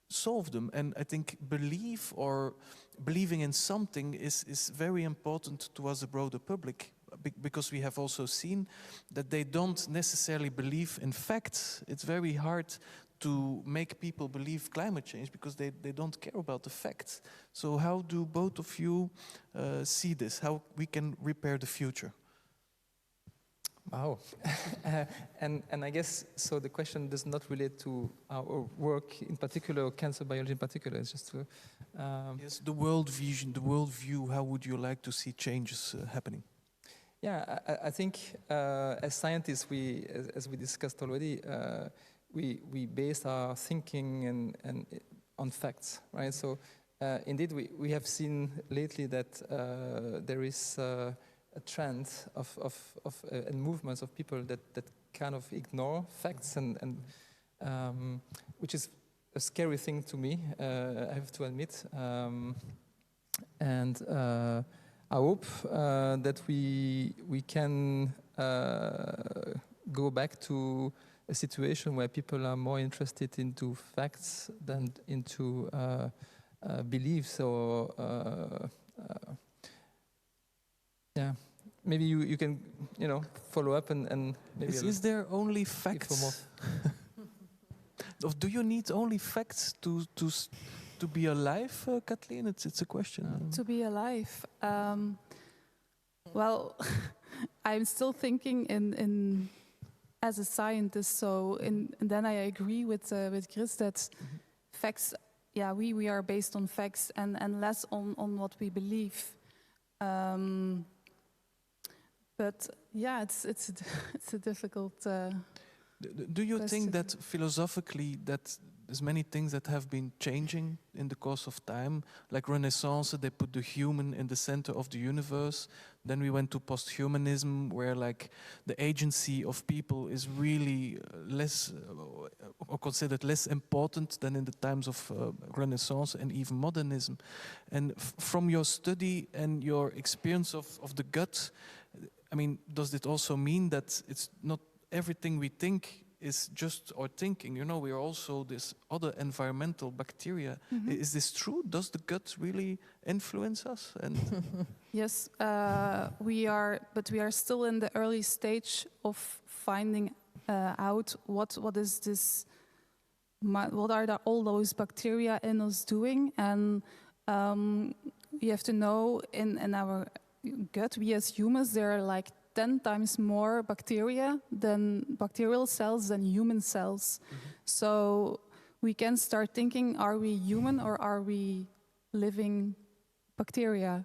solve them? And I think believing in something is very important towards the broader public, because we have also seen that they don't necessarily believe in facts. It's very hard to make people believe climate change because they don't care about the facts. So how do both of you see this? How we can repair the future? Wow. and I guess, so the question does not relate to our work in particular, or cancer biology in particular. It's just to... yes, the world vision, the world view, how would you like to see changes happening? Yeah, I think as scientists, as we discussed already, we base our thinking and on facts, right? So indeed, we have seen lately that there is a trend and movements of people that kind of ignore facts, and which is a scary thing to me, I have to admit. And I hope that we can go back to a situation where people are more interested into facts than into beliefs or yeah. Maybe you can follow up and maybe. Is there only facts? Or do you need only facts to be alive, Kathleen? It's a question. To be alive, well, I'm still thinking in as a scientist. So and then I agree with Chris that facts. Yeah, we are based on facts and less on what we believe. But yeah, it's a difficult. Do you think that philosophically that there's many things that have been changing in the course of time, like Renaissance, they put the human in the center of the universe. Then we went to post-humanism, where like the agency of people is really less or considered less important than in the times of Renaissance and even modernism. And from your study and your experience of the gut, I mean, does it also mean that it's not everything we think is just our thinking? You know, we are also this other environmental bacteria. Is this true? Does the gut really influence us? And yes, we are, but we are still in the early stage of finding out what is this, what are all those bacteria in us doing, and we have to know in our gut, we as humans, there are like 10 times more bacteria than bacterial cells than human cells. So we can start thinking, are we human or are we living bacteria?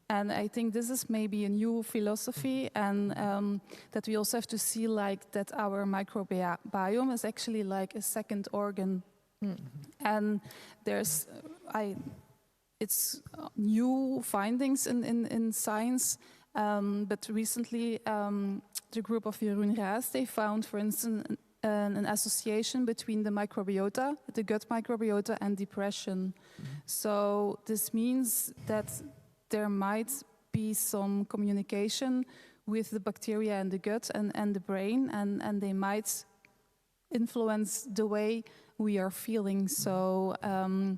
And I think this is maybe a new philosophy, and that we also have to see like that our microbiome is actually like a second organ. And there's, it's new findings in science, but recently the group of Jeroen Raas, they found, for instance, an association between the microbiota, the gut microbiota, and depression. So this means that there might be some communication with the bacteria in the gut and the brain, and they might influence the way we are feeling. So I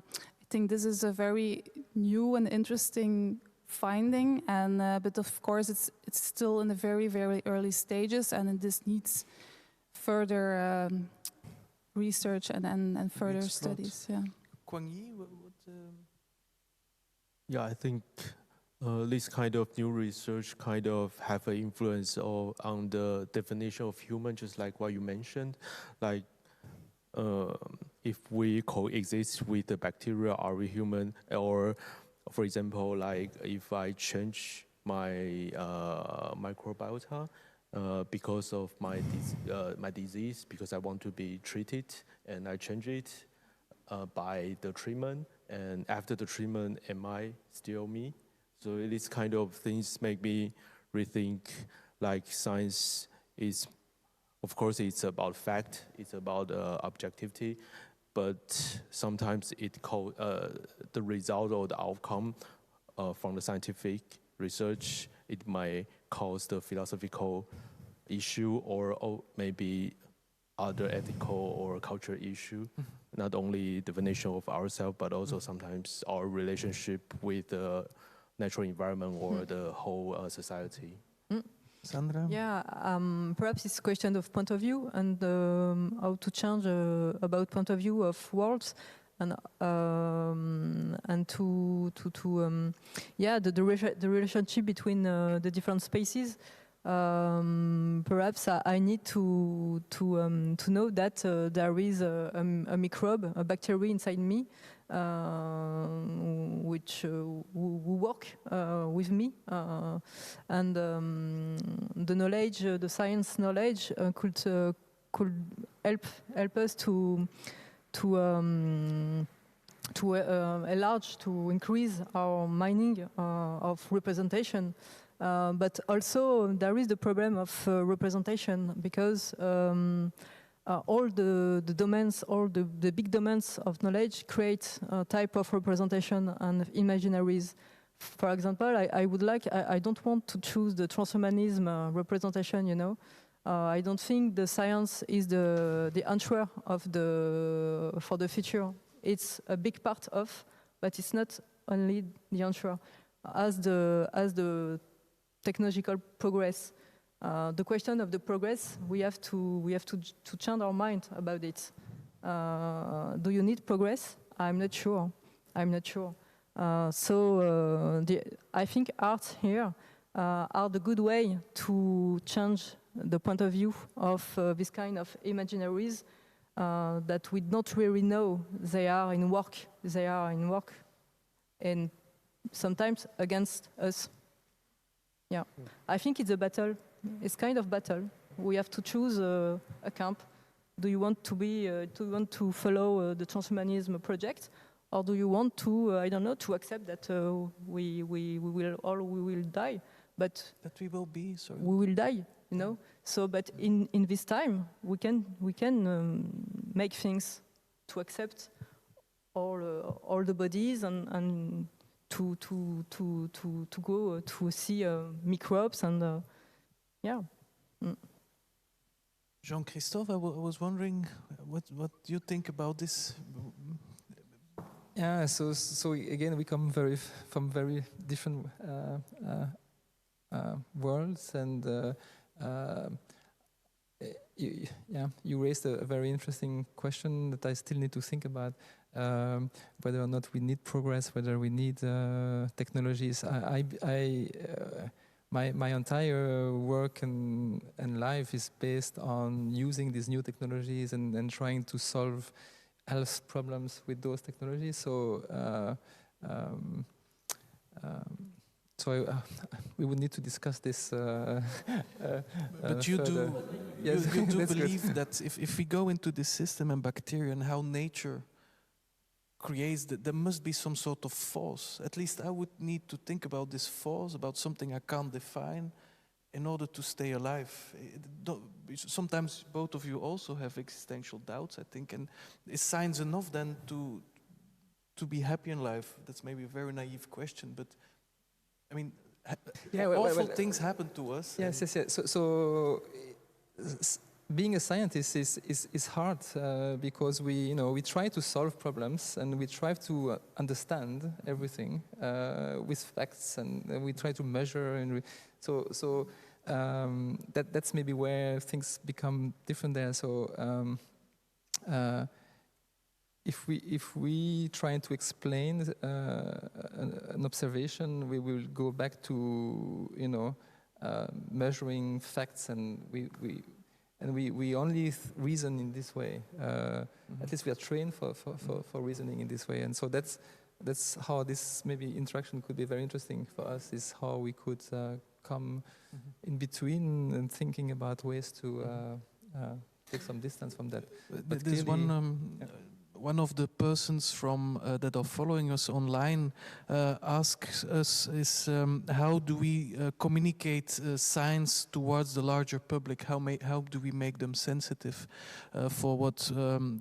think this is a very new and interesting finding, and but of course it's still in the very, very early stages, and this needs further research and further studies. Yeah. Kuang-Yi, Yeah, I think this kind of new research kind of have an influence on the definition of human, just like what you mentioned. Like, if we coexist with the bacteria, are we human? Or, for example, like if I change my microbiota because of my disease, because I want to be treated, and I change it by the treatment, and after the treatment, am I still me? So these kind of things make me rethink, like science is, of course, it's about fact, it's about objectivity, but sometimes the result or the outcome from the scientific research, it might cause the philosophical issue or maybe other ethical or cultural issue. Not only definition of ourselves, but also sometimes our relationship with the natural environment or the whole society. Sandra? Yeah, perhaps it's a question of point of view and how to change about point of view of worlds, and the relationship between the different species. Perhaps I need to know that there is a microbe, a bacteria inside me, which who work with me, and the knowledge, the science knowledge, could help us to enlarge, to increase our meaning of representation. But also there is the problem of representation, because all the domains, all the big domains of knowledge create a type of representation and imaginaries. For example, I don't want to choose the transhumanism representation, you know. I don't think the science is the answer for the future. It's a big part of, but it's not only the answer. As the technological progress, the question of the progress, we have to change our mind about it. Do you need progress? I'm not sure. I think arts here are the good way to change the point of view of this kind of imaginaries that we don't really know. They are in work, and sometimes against us. Yeah, I think it's a battle. It's kind of battle. We have to choose a camp. Do you want to follow the transhumanism project, or do you want to, I don't know, to accept that we will die? But that we will be. Sorry. We will die, you know. So, but in this time, we can make things to accept all the bodies and to go to see microbes and yeah. Jean-Christophe, I was wondering what you think about this. Yeah, so again, we come from very different worlds, and you raised a very interesting question that I still need to think about, whether or not we need progress, whether we need technologies. My entire work and life is based on using these new technologies and trying to solve health problems with those technologies. So So we would need to discuss this. But you further. do, Yes, you do that's good. believe that if we go into this system and bacteria and how nature creates that, there must be some sort of force. At least I would need to think about this force, about something I can't define, in order to stay alive. Sometimes both of you also have existential doubts, I think, and is science enough then to be happy in life? That's maybe a very naive question, but I mean, awful things happen to us. Yes. So being a scientist is hard because we try to solve problems and we try to understand everything with facts, and we try to measure, and that's maybe where things become different there. So if we try to explain an observation, we will go back to measuring facts, and we only reason in this way. At least we are trained for reasoning in this way, and so that's how this maybe interaction could be very interesting for us. Is how we could come in between and thinking about ways to take some distance from that. But there's one of the persons from that are following us online asks us is how do we communicate science towards the larger public? How do we make them sensitive for what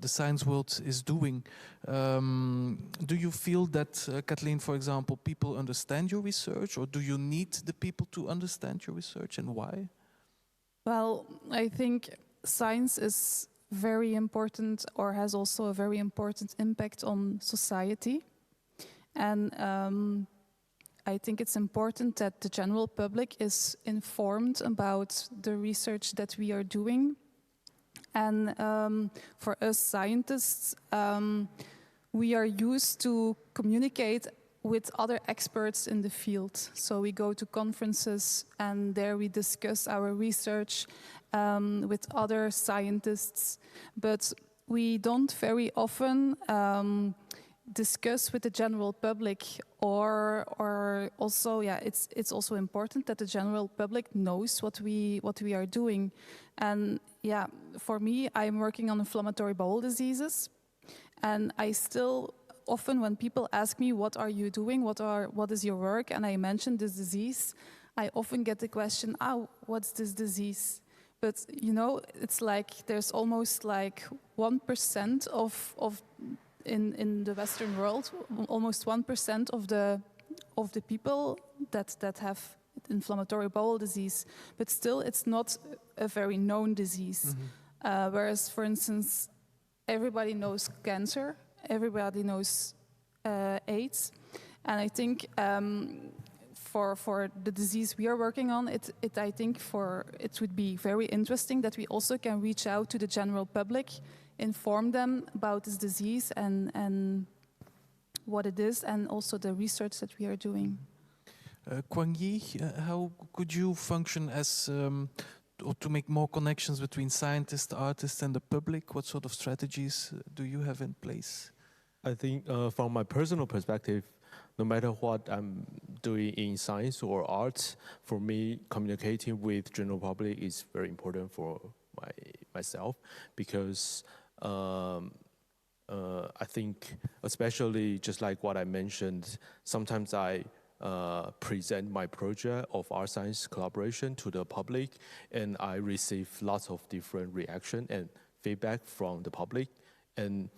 the science world is doing? Do you feel that, Kathleen, for example, people understand your research, or do you need the people to understand your research, and why? Well, I think science is very important, or has also a very important impact on society. And I think it's important that the general public is informed about the research that we are doing. And for us scientists, we are used to communicate with other experts in the field. So we go to conferences and there we discuss our research with other scientists, but we don't very often discuss with the general public, or also, it's also important that the general public knows what we are doing. And for me, I'm working on inflammatory bowel diseases, and I still often, when people ask me, what are you doing, what is your work, and I mention this disease, I often get the question, what's this disease? But it's like there's almost like 1% of in the Western world, almost 1% of the people that have inflammatory bowel disease. But still, it's not a very known disease. Mm-hmm. Whereas, for instance, everybody knows cancer, everybody knows AIDS, and I think. For the disease we are working on, I think it would be very interesting that we also can reach out to the general public, inform them about this disease and what it is, and also the research that we are doing. Kuang-Yi, how could you function as or to make more connections between scientists, artists, and the public? What sort of strategies do you have in place? I think from my personal perspective, no matter what I'm doing in science or arts, for me, communicating with general public is very important for myself, because I think, especially just like what I mentioned, sometimes I present my project of art science collaboration to the public, and I receive lots of different reaction and feedback from the public, and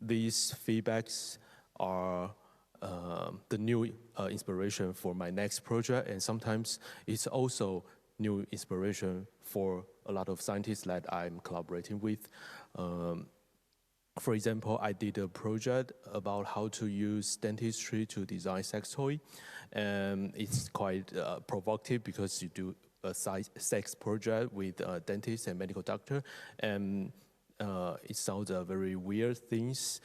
these feedbacks are the new inspiration for my next project, and sometimes it's also new inspiration for a lot of scientists that I'm collaborating with. For example, I did a project about how to use dentistry to design sex toy, and it's quite provocative because you do a sex project with a dentist and medical doctor, and it sounds very weird things.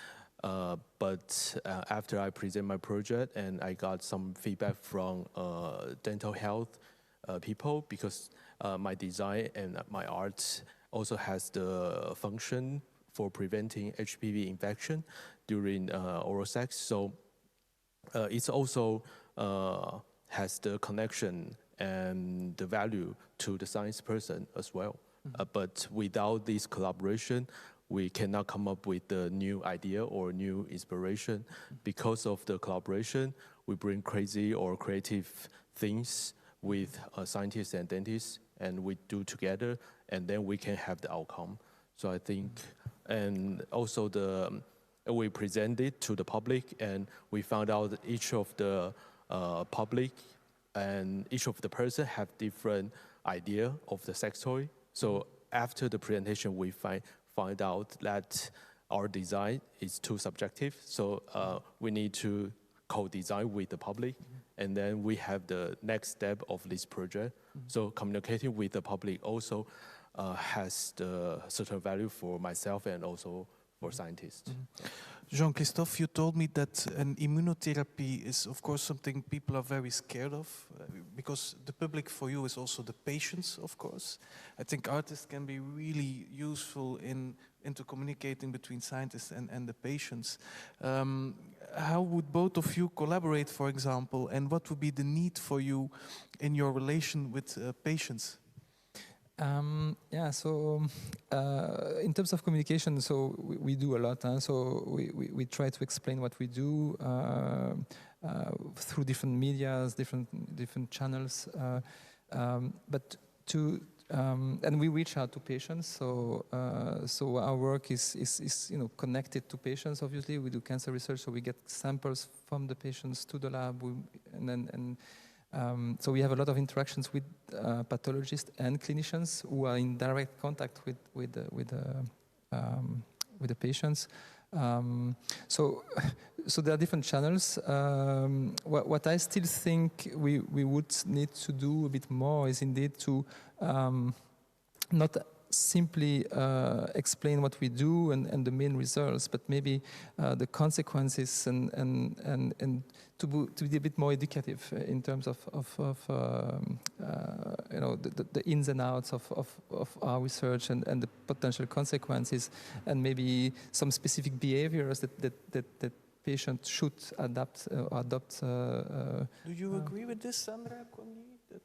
But after I present my project and I got some feedback from dental health people, because my design and my art also has the function for preventing HPV infection during oral sex. So it's also has the connection and the value to the science person as well. But without this collaboration, we cannot come up with a new idea or new inspiration. Because of the collaboration, we bring crazy or creative things with scientists and dentists, and we do together, and then we can have the outcome. So I think, and also we present it to the public, and we found out that each of the public and each of the person have different idea of the sex toy. So after the presentation, we find out that our design is too subjective. So we need to co-design with the public, and then we have the next step of this project. So communicating with the public also has the certain value for myself and also for scientists. Jean-Christophe, you told me that an immunotherapy is, of course, something people are very scared of, because the public for you is also the patients, of course. I think artists can be really useful into communicating between scientists and the patients. How would both of you collaborate, for example, and what would be the need for you in your relation with patients? So in terms of communication, so we do a lot. So we try to explain what we do through different medias, different channels, but and we reach out to patients. So our work is connected to patients. Obviously, we do cancer research, so we get samples from the patients to the lab, so we have a lot of interactions with pathologists and clinicians who are in direct contact with the patients. So there are different channels. What I still think we would need to do a bit more is indeed to not simply explain what we do and the main results, but maybe the consequences and to be a bit more educative in terms of the ins and outs of our research and the potential consequences, and maybe some specific behaviors that patients should adopt. Do you agree with this, Sandra, Kuang-Yi, that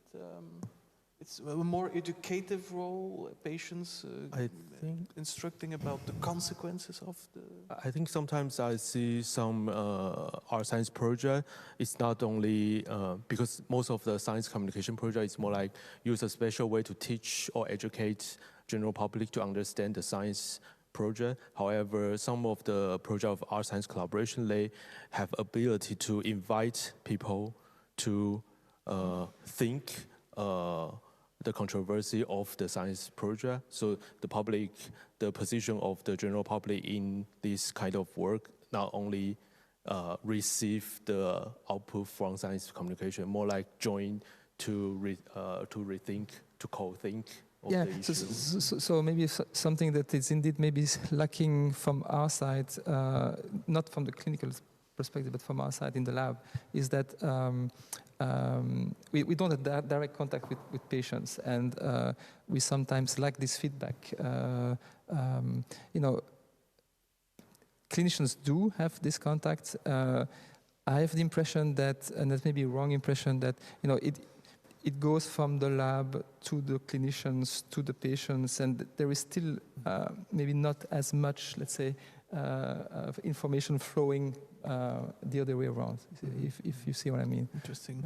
it's a more educative role, patients I think instructing about the consequences of the... I think sometimes I see some art science project, it's not only, because most of the science communication project is more like use a special way to teach or educate general public to understand the science project. However, some of the project of art science collaboration, they have ability to invite people to think the controversy of the science project. So the public, the position of the general public in this kind of work, not only receive the output from science communication, more like join to rethink, to co-think. Yeah, so maybe something that is indeed maybe lacking from our side, not from the clinical perspective, but from our side in the lab, is that we don't have direct contact with patients, and we sometimes lack this feedback. Clinicians do have this contact. I have the impression that, and that may be a wrong impression, that it goes from the lab to the clinicians to the patients, and there is still maybe not as much, let's say, of information flowing the other way around, if you see what I mean. Interesting.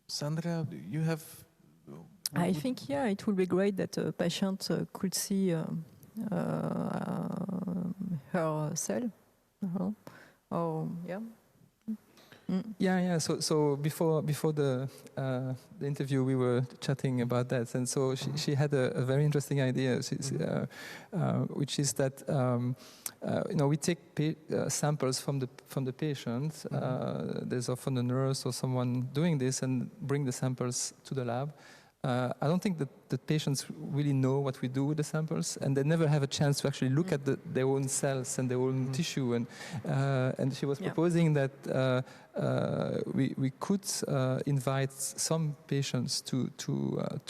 Sandra, you have... I think, yeah, it would be great that a patient could see her cell. Yeah. So before the interview, we were chatting about that, and so she had a very interesting idea, which is that we take samples from the patient. There's often a nurse or someone doing this, and bring the samples to the lab. I don't think that the patients really know what we do with the samples, and they never have a chance to actually look at their own cells and their own tissue. And she was proposing that we could invite some patients to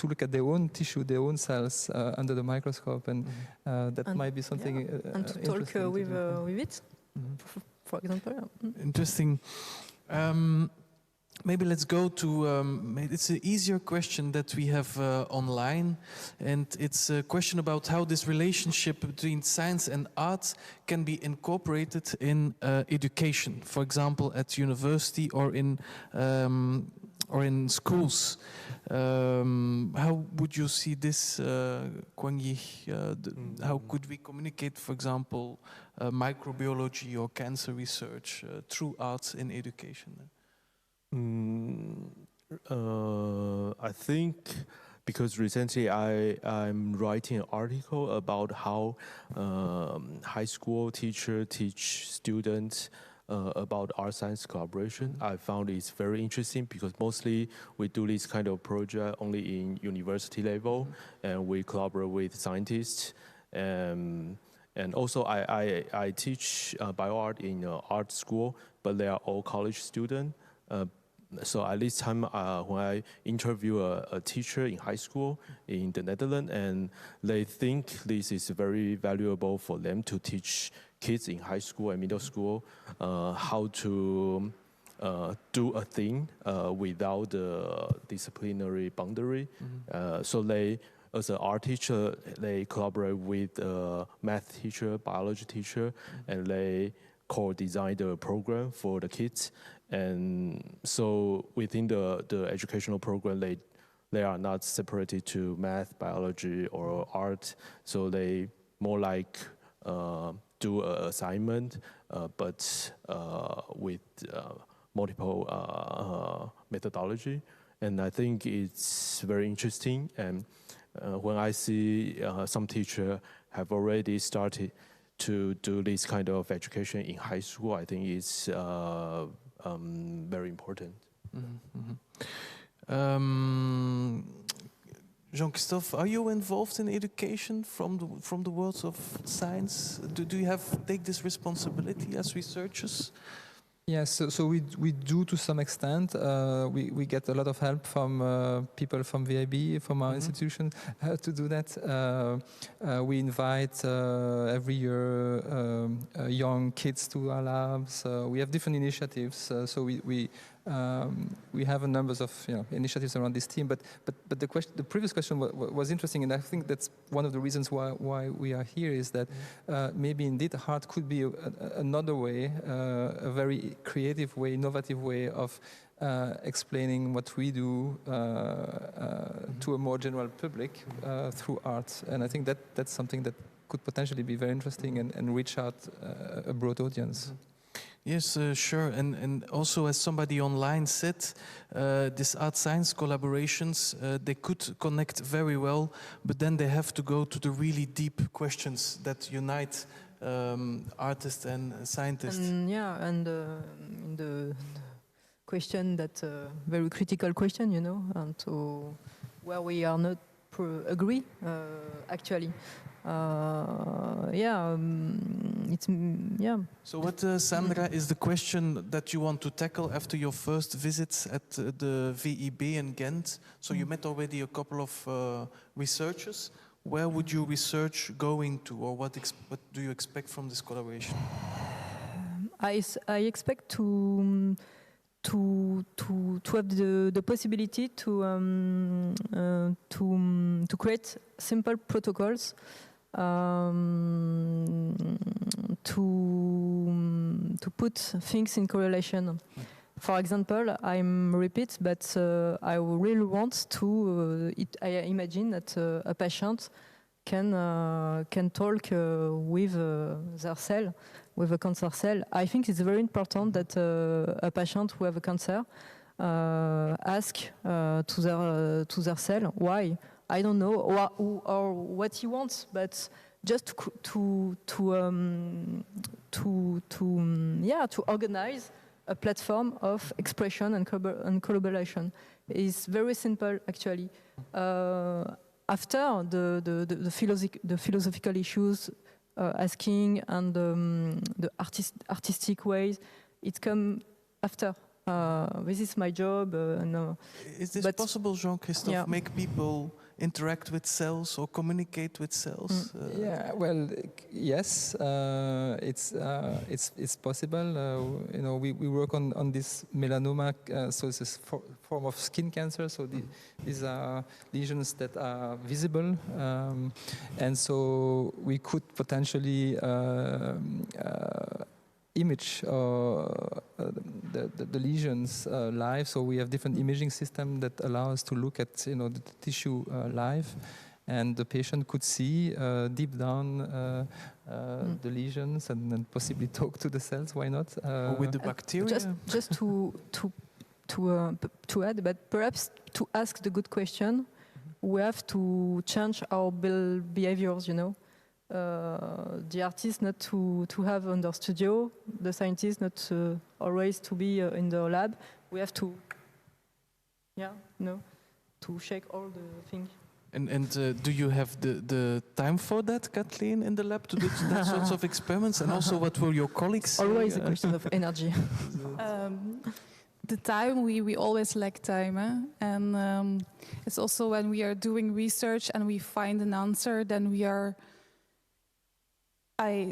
look at their own tissue, their own cells under the microscope, and that might be something. And to talk with it, for example. Interesting. maybe let's go to, it's an easier question that we have online, and it's a question about how this relationship between science and art can be incorporated in education, for example, at university or in schools. How would you see this, Kuang-Yi? How could we communicate, for example, microbiology or cancer research through arts in education? I think because recently I'm writing an article about how high school teachers teach students about art science collaboration. I found it's very interesting because mostly we do this kind of project only in university level, and we collaborate with scientists. And also I teach bioart in art school, but they are all college students. So at this time, when I interview a teacher in high school in the Netherlands, and they think this is very valuable for them to teach kids in high school and middle school how to do a thing without the disciplinary boundary. So they, as an art teacher, they collaborate with a math teacher, biology teacher, and they co-design the program for the kids. And so within the educational program, they are not separated to math, biology, or art. So they more like do an assignment, but with multiple methodology. And I think it's very interesting. And when I see some teachers have already started to do this kind of education in high school, I think it's very important. Jean-Christophe, are you involved in education from the world of science? Do you take this responsibility as researchers? Yes, so we do to some extent. We get a lot of help from people from VIB, from our institution, to do that. We invite every year young kids to our labs. We have different initiatives, so we have a number of initiatives around this team. But the previous question was interesting, and I think that's one of the reasons why we are here, is that maybe indeed art could be another way, a very creative way, innovative way of explaining what we do to a more general public through art. And I think that's something that could potentially be very interesting and reach out a broad audience. Yes, sure. And also, as somebody online said, these art-science collaborations, they could connect very well, but then they have to go to the really deep questions that unite artists and scientists. And the question, that very critical question, and to where we are not agree, actually. So what, Sandra, is the question that you want to tackle after your first visits at the VEB in Ghent? So you met already a couple of researchers. Where would your research going to, or what do you expect from this collaboration? I expect to have the possibility to create simple protocols to put things in correlation. For example, I'm repeat, but I really want to. I imagine that a patient can talk with their cell, with a cancer cell. I think it's very important that a patient who have a cancer ask to their cell why. I don't know or what he wants, but just to organize a platform of expression and collaboration. It's very simple, actually. After the philosophical issues, asking, and the artistic ways, it comes after. This is my job. Is this possible, Jean-Christophe? Yeah. Make people interact with cells or communicate with cells? Yeah, well, yes, it's possible. We work on this melanoma, so it's a form of skin cancer. So these are lesions that are visible, and so we could potentially image the lesions live. So we have different imaging systems that allow us to look at the tissue live, and the patient could see deep down the lesions and then possibly talk to the cells. Why not? Or with the bacteria. Just to add, but perhaps to ask the good question, we have to change our behaviors. The artist not to have on their studio, the scientist not always to be in the lab. We have to, to shake all the things. And do you have the time for that, Kathleen, in the lab to do that sorts of experiments? And also, what will your colleagues say? Always a question of energy. The time, we always lack time. And it's also when we are doing research and we find an answer, then we are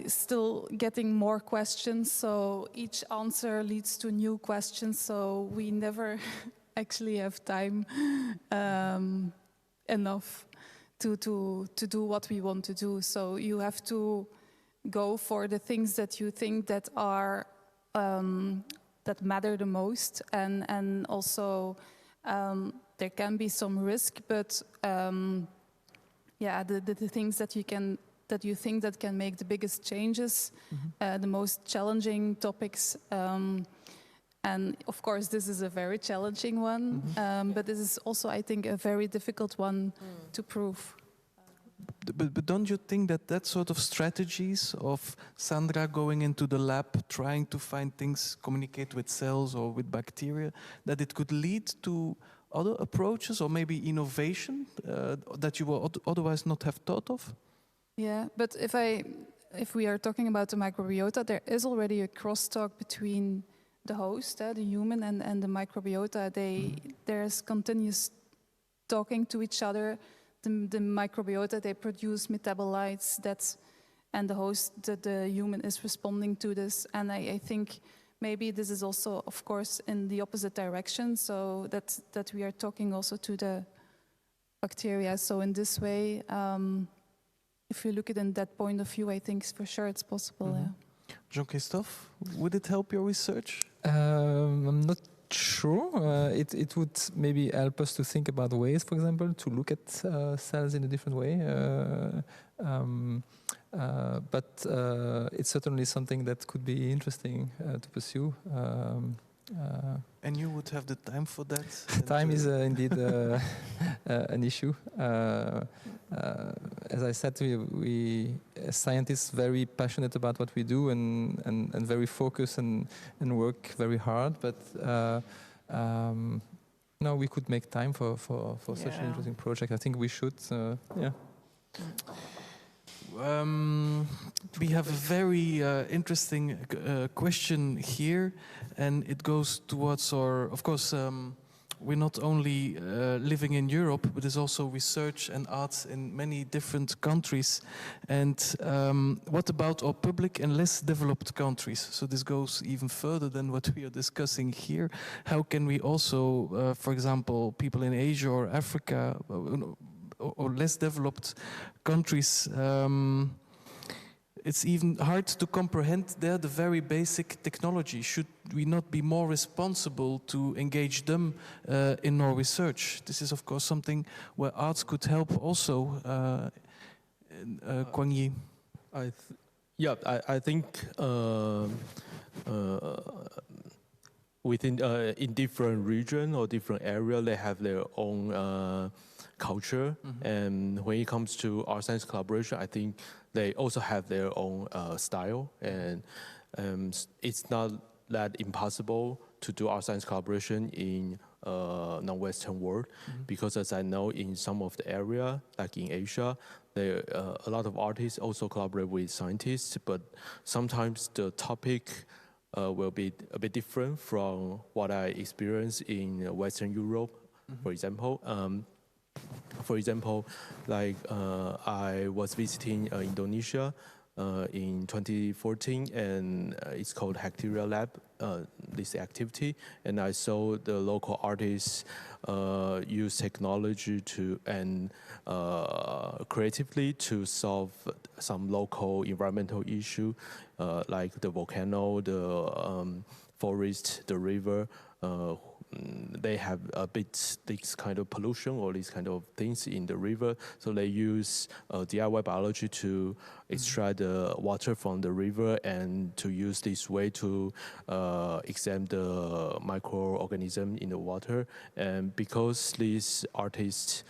still getting more questions, so each answer leads to new questions, so we never actually have time enough to do what we want to do. So you have to go for the things that you think that are that matter the most, and also there can be some risk, but the things that you think that can make the biggest changes, the most challenging topics. And of course, this is a very challenging one, but this is also, I think, a very difficult one to prove. But don't you think that sort of strategies of Sandra going into the lab, trying to find things, communicate with cells or with bacteria, that it could lead to other approaches or maybe innovation that you would otherwise not have thought of? Yeah, but if we are talking about the microbiota, there is already a crosstalk between the host, the human, and the microbiota. There's continuous talking to each other. The microbiota, they produce metabolites and the host, the human, is responding to this. And I think maybe this is also, of course, in the opposite direction, so that we are talking also to the bacteria. So in this way, if you look at it in that point of view, I think for sure it's possible. Yeah. Jean-Christophe, would it help your research? I'm not sure. It would maybe help us to think about ways, for example, to look at cells in a different way. But it's certainly something that could be interesting to pursue. And you would have the time for that? Time is indeed an issue. As I said, we as scientists very passionate about what we do and very focused and work very hard. But no, we could make time for such an interesting project. I think we should. We have a very interesting question here, and it goes towards of course, we're not only living in Europe, but there's also research and arts in many different countries. And what about our public and less developed countries? So this goes even further than what we are discussing here. How can we also, for example, people in Asia or Africa, or less developed countries, it's even hard to comprehend there the very basic technology. Should we not be more responsible to engage them in our research? This is, of course, something where arts could help also. Kuang-Yi. I think within in different region or different area, they have their own culture, and when it comes to art science collaboration, I think they also have their own style, and it's not that impossible to do art science collaboration in non-Western world, because as I know, in some of the area, like in Asia, there a lot of artists also collaborate with scientists, but sometimes the topic will be a bit different from what I experienced in Western Europe, for example. Like I was visiting Indonesia in 2014, and it's called Bacteria Lab, this activity, and I saw the local artists use technology and creatively to solve some local environmental issue, like the volcano, the forest, the river. They have a bit this kind of pollution or these kind of things in the river, so they use DIY biology to extract the water from the river and to use this way to examine the microorganism in the water. And because these artists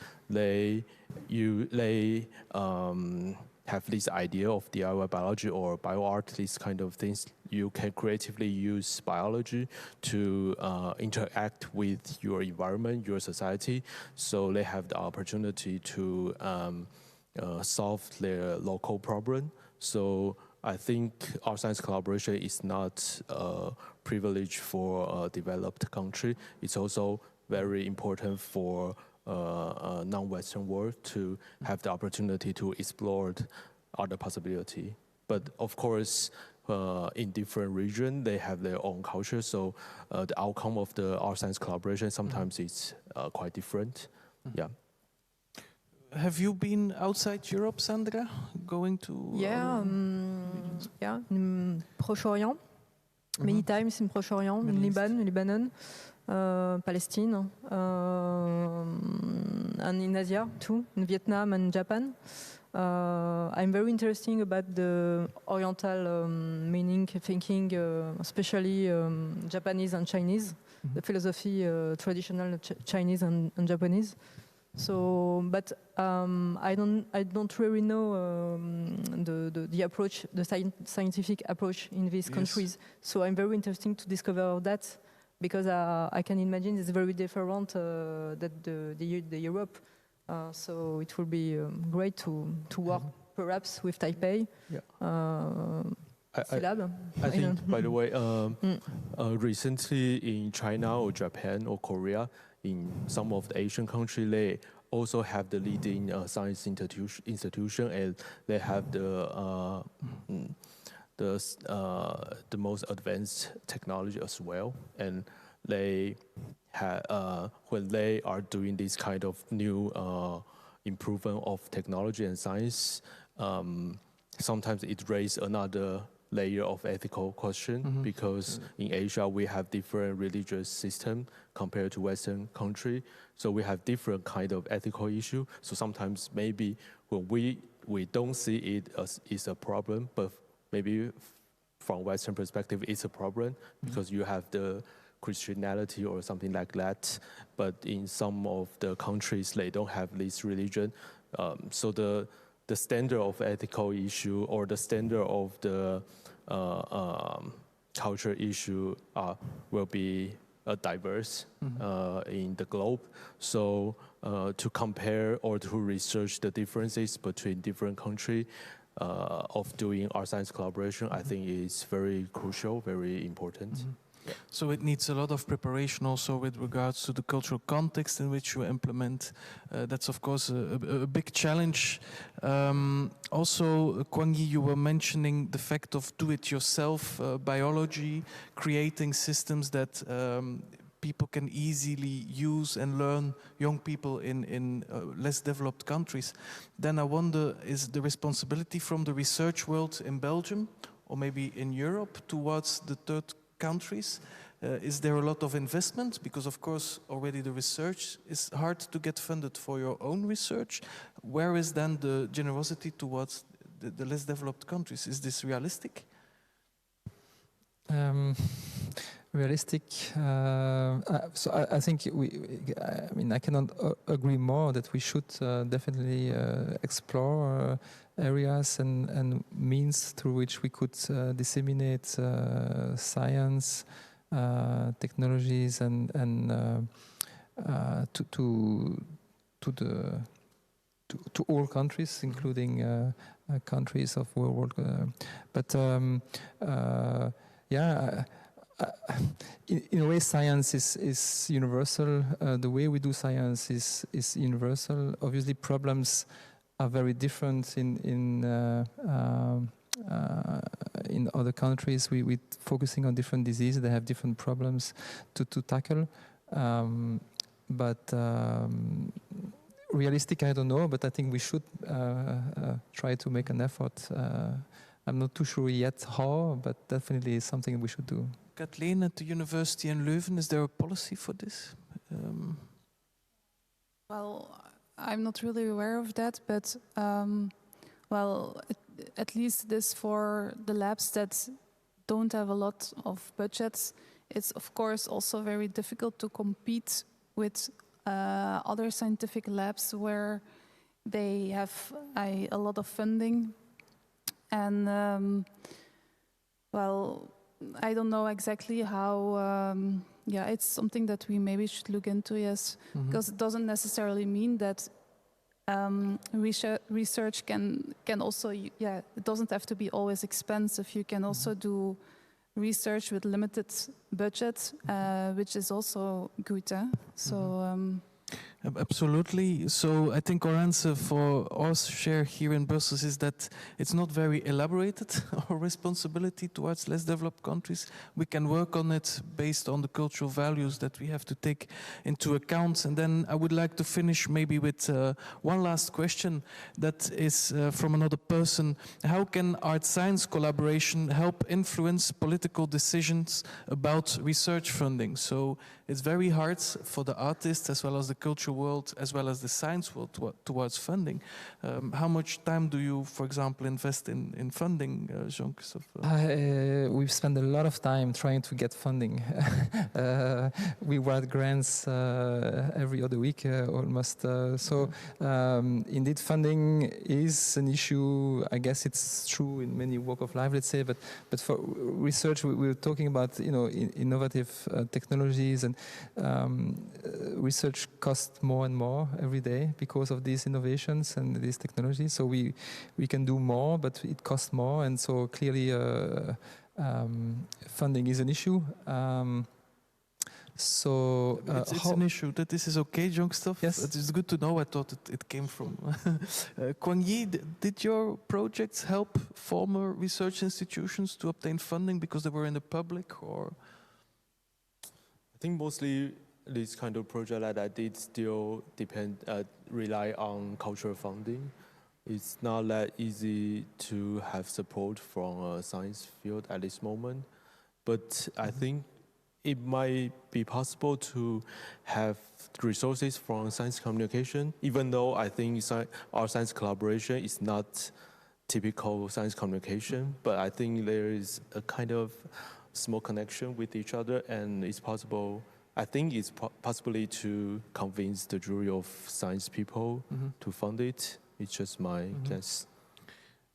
have this idea of DIY biology or bioart, these kind of things, you can creatively use biology to interact with your environment, your society. So they have the opportunity to solve their local problem. So I think our science collaboration is not a privilege for a developed country. It's also very important for non-Western world to have the opportunity to explore other possibility. But of course, in different regions, they have their own culture. So the outcome of our science collaboration sometimes is quite different. Yeah. Have you been outside Europe, Sandra? Going to Proche-Orient. Many times in Proche-Orient, in Lebanon, Palestine, and in Asia too, in Vietnam and Japan. I'm very interested about the Oriental meaning, thinking, especially Japanese and Chinese, the philosophy, traditional Chinese and Japanese. So, but I don't really know the approach, the scientific approach in these countries. So I'm very interested to discover that, because I can imagine it's very different than the Europe. So it will be great to work perhaps with Taipei. I think, by the way, recently in China or Japan or Korea, in some of the Asian countries, they also have the leading science institution, and they have the most advanced technology as well. And they when they are doing this kind of new improvement of technology and science, sometimes it raises another layer of ethical question, because in Asia we have different religious system compared to Western country, so we have different kind of ethical issue. So sometimes maybe when we don't see it as is a problem, but maybe from Western perspective it's a problem, because you have the Christianity or something like that, but in some of the countries they don't have this religion. So the standard of ethical issue or the standard of the culture issue will be diverse in the globe. So to compare or to research the differences between different countries of doing our science collaboration, I think is very crucial, very important. So it needs a lot of preparation also with regards to the cultural context in which you implement. That's of course a big challenge. Also, Kuang-Yi, you were mentioning the fact of do-it-yourself biology, creating systems that people can easily use and learn, young people in less developed countries. Then I wonder, is the responsibility from the research world in Belgium or maybe in Europe towards the third countries? Is there a lot of investment? Because of course already the research is hard to get funded for your own research. Where is then the generosity towards the less developed countries? Is this realistic? Realistic. So I think I cannot agree more that we should definitely explore areas and means through which we could disseminate science, technologies, and to all countries, including countries of world. But Yeah. In a way, science is universal. The way we do science is universal. Obviously, problems are very different in other countries. We're focusing on different diseases. They have different problems to tackle. But realistic, I don't know. But I think we should try to make an effort. I'm not too sure yet how, but definitely it's something we should do. Kathleen, at the university in Leuven, is there a policy for this? Well, I'm not really aware of that, but well, at least this for the labs that don't have a lot of budgets. It's of course also very difficult to compete with other scientific labs where they have a lot of funding. And well, I don't know exactly how. Yeah, it's something that we maybe should look into. Yes, because it doesn't necessarily mean that research can also. Yeah, it doesn't have to be always expensive. You can also do research with limited budget, which is also good. So. Absolutely. So I think our answer for our share here in Brussels is that it's not very elaborated, our responsibility towards less developed countries. We can work on it based on the cultural values that we have to take into account. And then I would like to finish maybe with one last question that is from another person. How can art-science collaboration help influence political decisions about research funding? So it's very hard for the artists as well as the cultural world as well as the science world towards funding. How much time do you, for example, invest in funding, Jean-Christophe? We've spent a lot of time trying to get funding. We write grants every other week almost. Indeed, funding is an issue. I guess it's true in many walks of life, let's say. But for research, we're talking about innovative technologies, and research costs more and more every day because of these innovations and these technologies. So we can do more, but it costs more, and so clearly funding is an issue. It's an issue. That this is okay, Jean-Christophe? Yes. It's good to know. I thought it came from Kuang-Yi. Did your projects help former research institutions to obtain funding because they were in the public, or? I think mostly this kind of project that I did still rely on cultural funding. It's not that easy to have support from a science field at this moment, but I think it might be possible to have resources from science communication, even though I think our science collaboration is not typical science communication, but I think there is a kind of small connection with each other, and it's possible. I think it's possibly to convince the jury of science people to fund it. It's just my guess.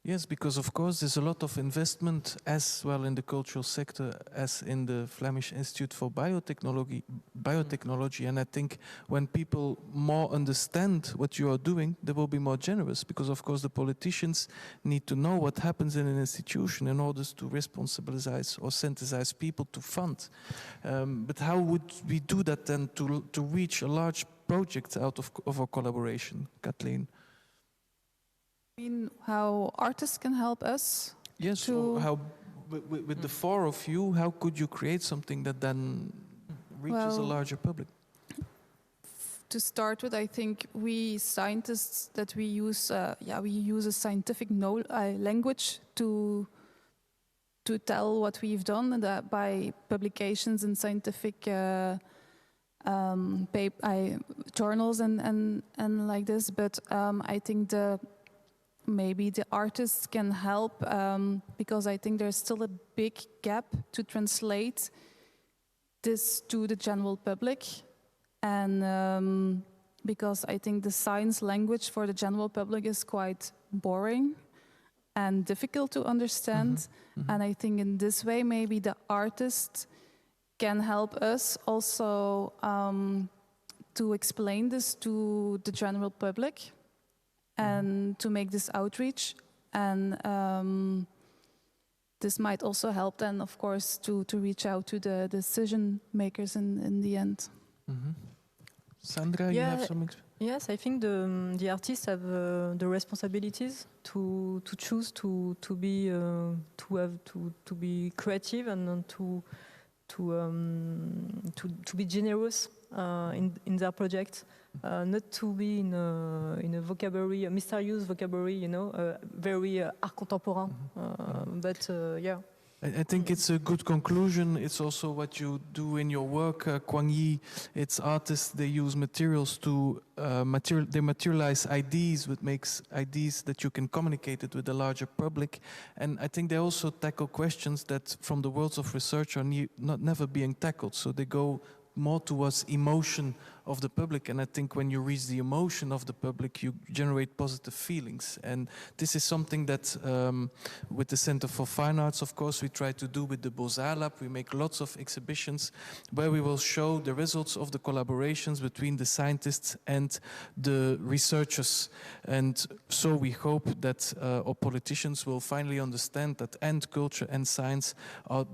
Yes, because of course there's a lot of investment as well in the cultural sector as in the Vlaams Instituut for Biotechnology. And I think when people more understand what you are doing, they will be more generous, because of course the politicians need to know what happens in an institution in order to responsibilize or sensitize people to fund. But how would we do that then to reach a large project out of our collaboration, Kathleen? Mean how artists can help us? Yes, so how with the four of you, how could you create something that then reaches a larger public? To start with, I think we scientists that we use a scientific language to tell what we've done, and that by publications in scientific journals and like this. But I think maybe the artists can help, because I think there's still a big gap to translate this to the general public, and because I think the science language for the general public is quite boring and difficult to understand. And I think in this way maybe the artist can help us also to explain this to the general public and to make this outreach. And this might also help then, of course, to reach out to the decision makers in the end. Sandra, you have some experience? Yes, I think the artists have the responsibilities to choose to be creative and to be generous in their project, not to be in a vocabulary, a mysterious vocabulary, very art contemporain. But yeah. I think it's a good conclusion. It's also what you do in your work, Kuang-Yi. It's artists, they use materials to they materialize ideas, which makes ideas that you can communicate it with the larger public. And I think they also tackle questions that from the worlds of research are never being tackled. So they go more towards emotion of the public, and I think when you reach the emotion of the public, you generate positive feelings. And this is something that with the Center for Fine Arts, of course, we try to do with the BOZAR Lab. We make lots of exhibitions where we will show the results of the collaborations between the scientists and the researchers. And so we hope that our politicians will finally understand that culture and science are